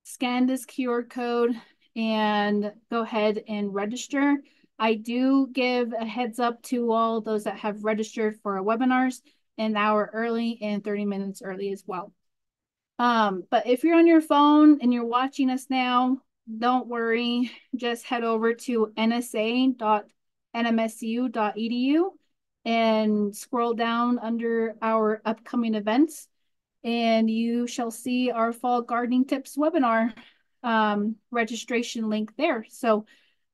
scan this QR code and go ahead and register. I do give a heads up to all those that have registered for our webinars an hour early and 30 minutes early as well. But if you're on your phone and you're watching us now, don't worry, just head over to nsa.nmsu.edu and scroll down under our upcoming events, and you shall see our fall gardening tips webinar registration link there. So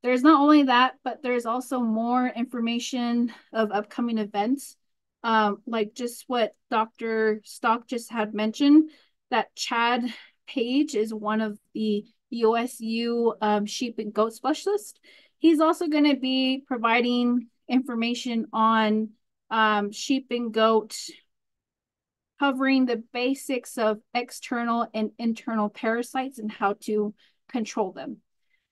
there's not only that, but there's also more information of upcoming events, like just what Dr. Stock just had mentioned, that Chad Page is one of the USU sheep and goat specialists. He's also going to be providing information on sheep and goat, covering the basics of external and internal parasites and how to control them.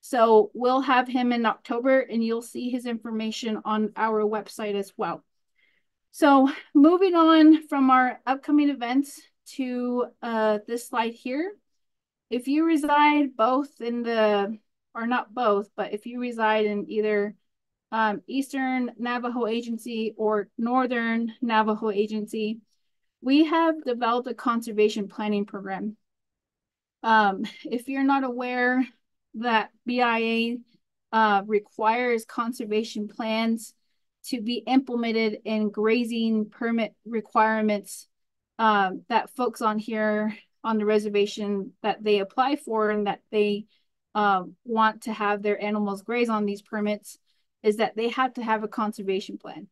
So we'll have him in October, and you'll see his information on our website as well. So moving on from our upcoming events to this slide here. If you reside both in the, or not both, but if you reside in either Eastern Navajo Agency or Northern Navajo Agency, we have developed a conservation planning program. If you're not aware that BIA requires conservation plans to be implemented in grazing permit requirements that folks on here on the reservation that they apply for and that they want to have their animals graze on these permits is that they have to have a conservation plan.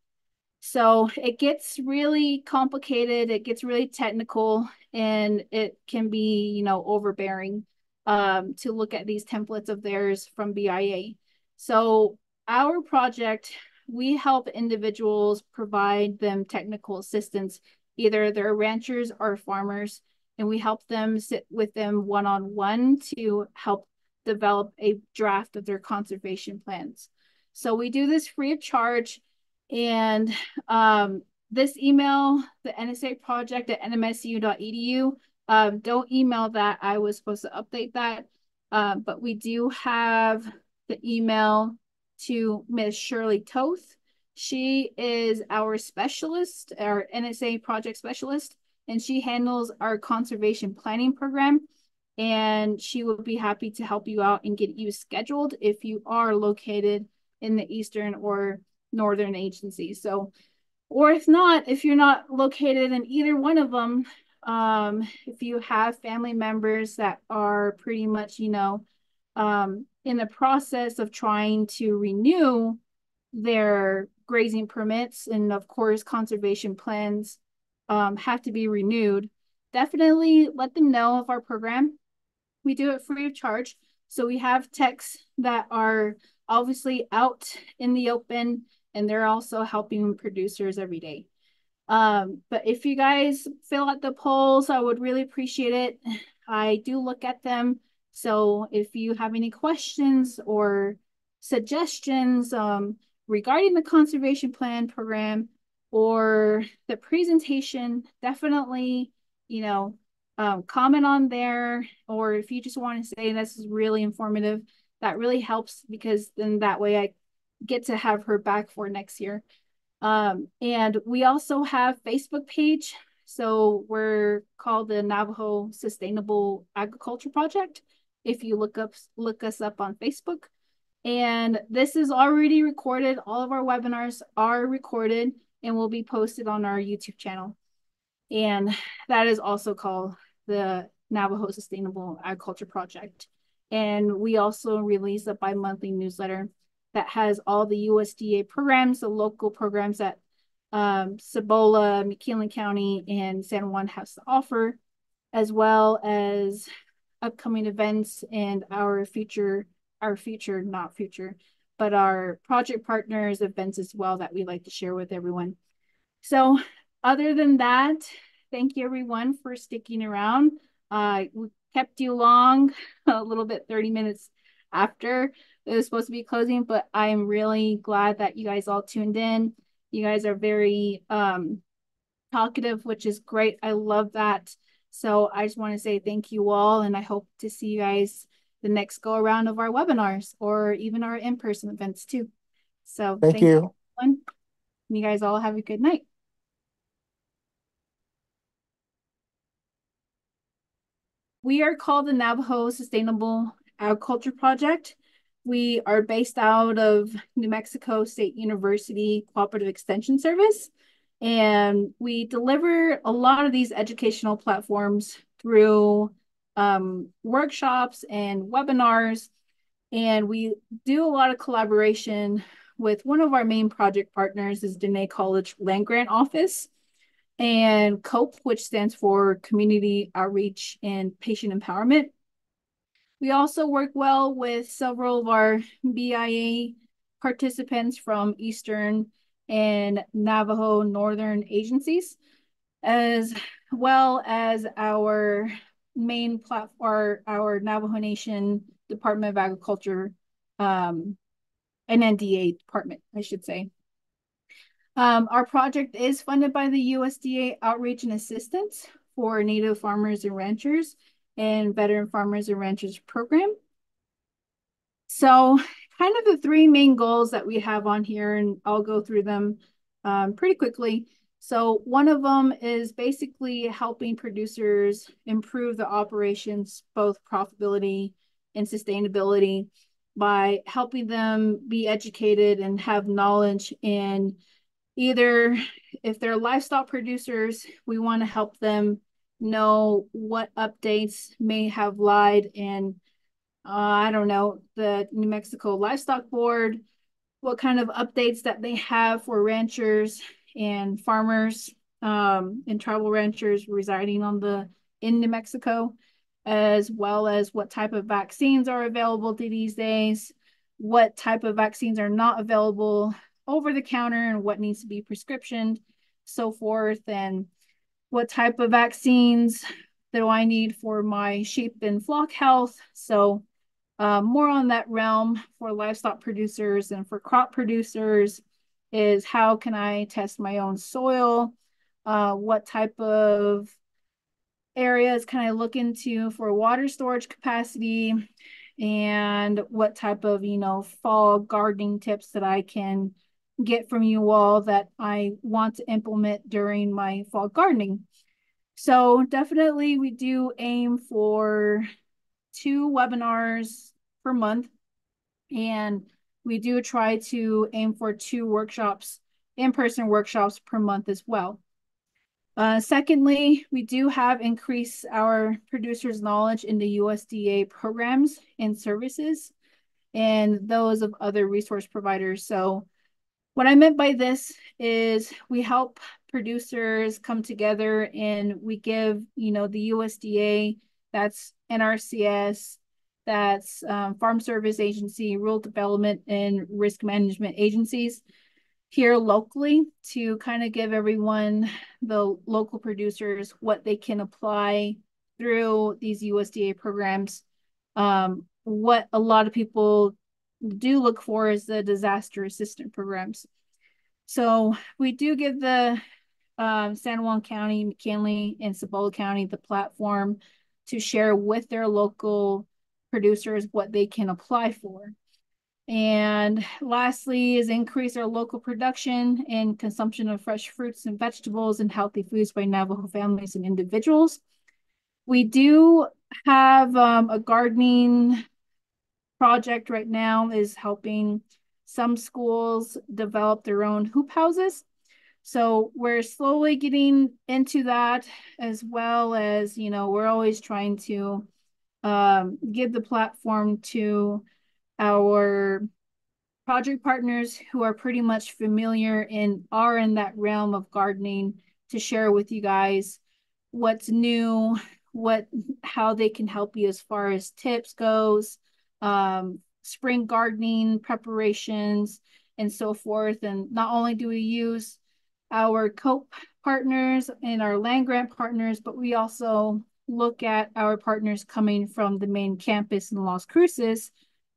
So it gets really complicated, it gets really technical, and it can be, you know, overbearing to look at these templates of theirs from BIA. So our project, we help individuals provide them technical assistance. Either they're ranchers or farmers, and we help them sit with them one-on-one to help develop a draft of their conservation plans. So we do this free of charge. And this email, the NSA project at nmsu.edu, don't email that. I was supposed to update that. But we do have the email to Miss Shirley Toth. She is our specialist, our NSA project specialist, and she handles our conservation planning program. And she will be happy to help you out and get you scheduled if you are located in the Eastern or Northern agencies. So, or if not, if you're not located in either one of them, if you have family members that are pretty much, you know, in the process of trying to renew their grazing permits, and of course, conservation plans have to be renewed, definitely let them know of our program. We do it free of charge. So we have techs that are obviously out in the open, and they're also helping producers every day. But if you guys fill out the polls, I would really appreciate it. I do look at them. So if you have any questions or suggestions regarding the conservation plan program or the presentation, definitely, you know, comment on there. Or if you just want to say this is really informative, that really helps, because then that way I get to have her back for next year. And we also have Facebook page. So we're called the Navajo Sustainable Agriculture Project. If you look us up on Facebook. And this is already recorded. All of our webinars are recorded and will be posted on our YouTube channel. And that is also called the Navajo Sustainable Agriculture Project. And we also release a bi-monthly newsletter that has all the USDA programs, the local programs that Cibola, McKean County, and San Juan has to offer, as well as upcoming events and our project partners events as well that we like to share with everyone. So other than that, thank you everyone for sticking around. We kept you long, a little bit 30 minutes after it was supposed to be closing, but I'm really glad that you guys all tuned in. You guys are very talkative, which is great. I love that. So I just want to say thank you all, and I hope to see you guys the next go around of our webinars or even our in-person events too. So Thank you. Everyone. You guys all have a good night. We are called the Navajo Sustainable Agriculture Project. We are based out of New Mexico State University Cooperative Extension Service. And we deliver a lot of these educational platforms through workshops and webinars. And we do a lot of collaboration with one of our main project partners is Dene College Land Grant Office, and COPE, which stands for Community Outreach and Patient Empowerment. We also work well with several of our BIA participants from Eastern and Navajo Northern agencies, as well as our main platform, our Navajo Nation Department of Agriculture, NNDA department, I should say. Our project is funded by the USDA Outreach and Assistance for Native Farmers and Ranchers and Veteran Farmers and Ranchers program. So kind of the three main goals that we have on here, and I'll go through them pretty quickly. So one of them is basically helping producers improve the operations, both profitability and sustainability, by helping them be educated and have knowledge in either, if they're livestock producers, we want to help them know what updates may have lied in, I don't know, the New Mexico Livestock Board, what kind of updates that they have for ranchers and farmers, and tribal ranchers residing in New Mexico, as well as what type of vaccines are available these days, what type of vaccines are not available over the counter, and what needs to be prescriptioned, so forth, and what type of vaccines do I need for my sheep and flock health. So more on that realm for livestock producers, and for crop producers is how can I test my own soil? What type of areas can I look into for water storage capacity? And what type of, fall gardening tips that I can get from you all that I want to implement during my fall gardening. So definitely we do aim for 2 webinars per month, and we do try to aim for 2 workshops, in-person workshops per month as well. Secondly, we do have increased our producers' knowledge in the USDA programs and services and those of other resource providers. So what I meant by this is we help producers come together, and we give, the USDA, that's NRCS, that's Farm Service Agency, Rural Development and Risk Management agencies here locally, to kind of give everyone, the local producers, what they can apply through these USDA programs. What a lot of people do look for is the disaster assistance programs. So we do give the San Juan County, McKinley, and Cibola County the platform to share with their local producers what they can apply for. And lastly is increase our local production and consumption of fresh fruits and vegetables and healthy foods by Navajo families and individuals. We do have a gardening project right now, is helping some schools develop their own hoop houses. So we're slowly getting into that, as well as, we're always trying to give the platform to our project partners who are pretty much familiar and are in that realm of gardening, to share with you guys what's new, how they can help you as far as tips goes, spring gardening preparations, and so forth. And not only do we use our COPE partners and our land grant partners, but we also look at our partners coming from the main campus in Las Cruces,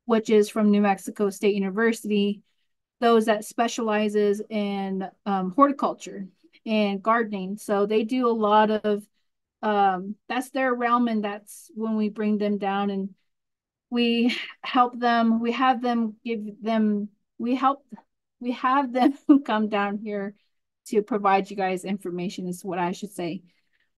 which is from New Mexico State University, those that specializes in horticulture and gardening. So they do a lot of, that's their realm, and that's when we bring them down and we help them, we have them come down here to provide you guys information, is what I should say.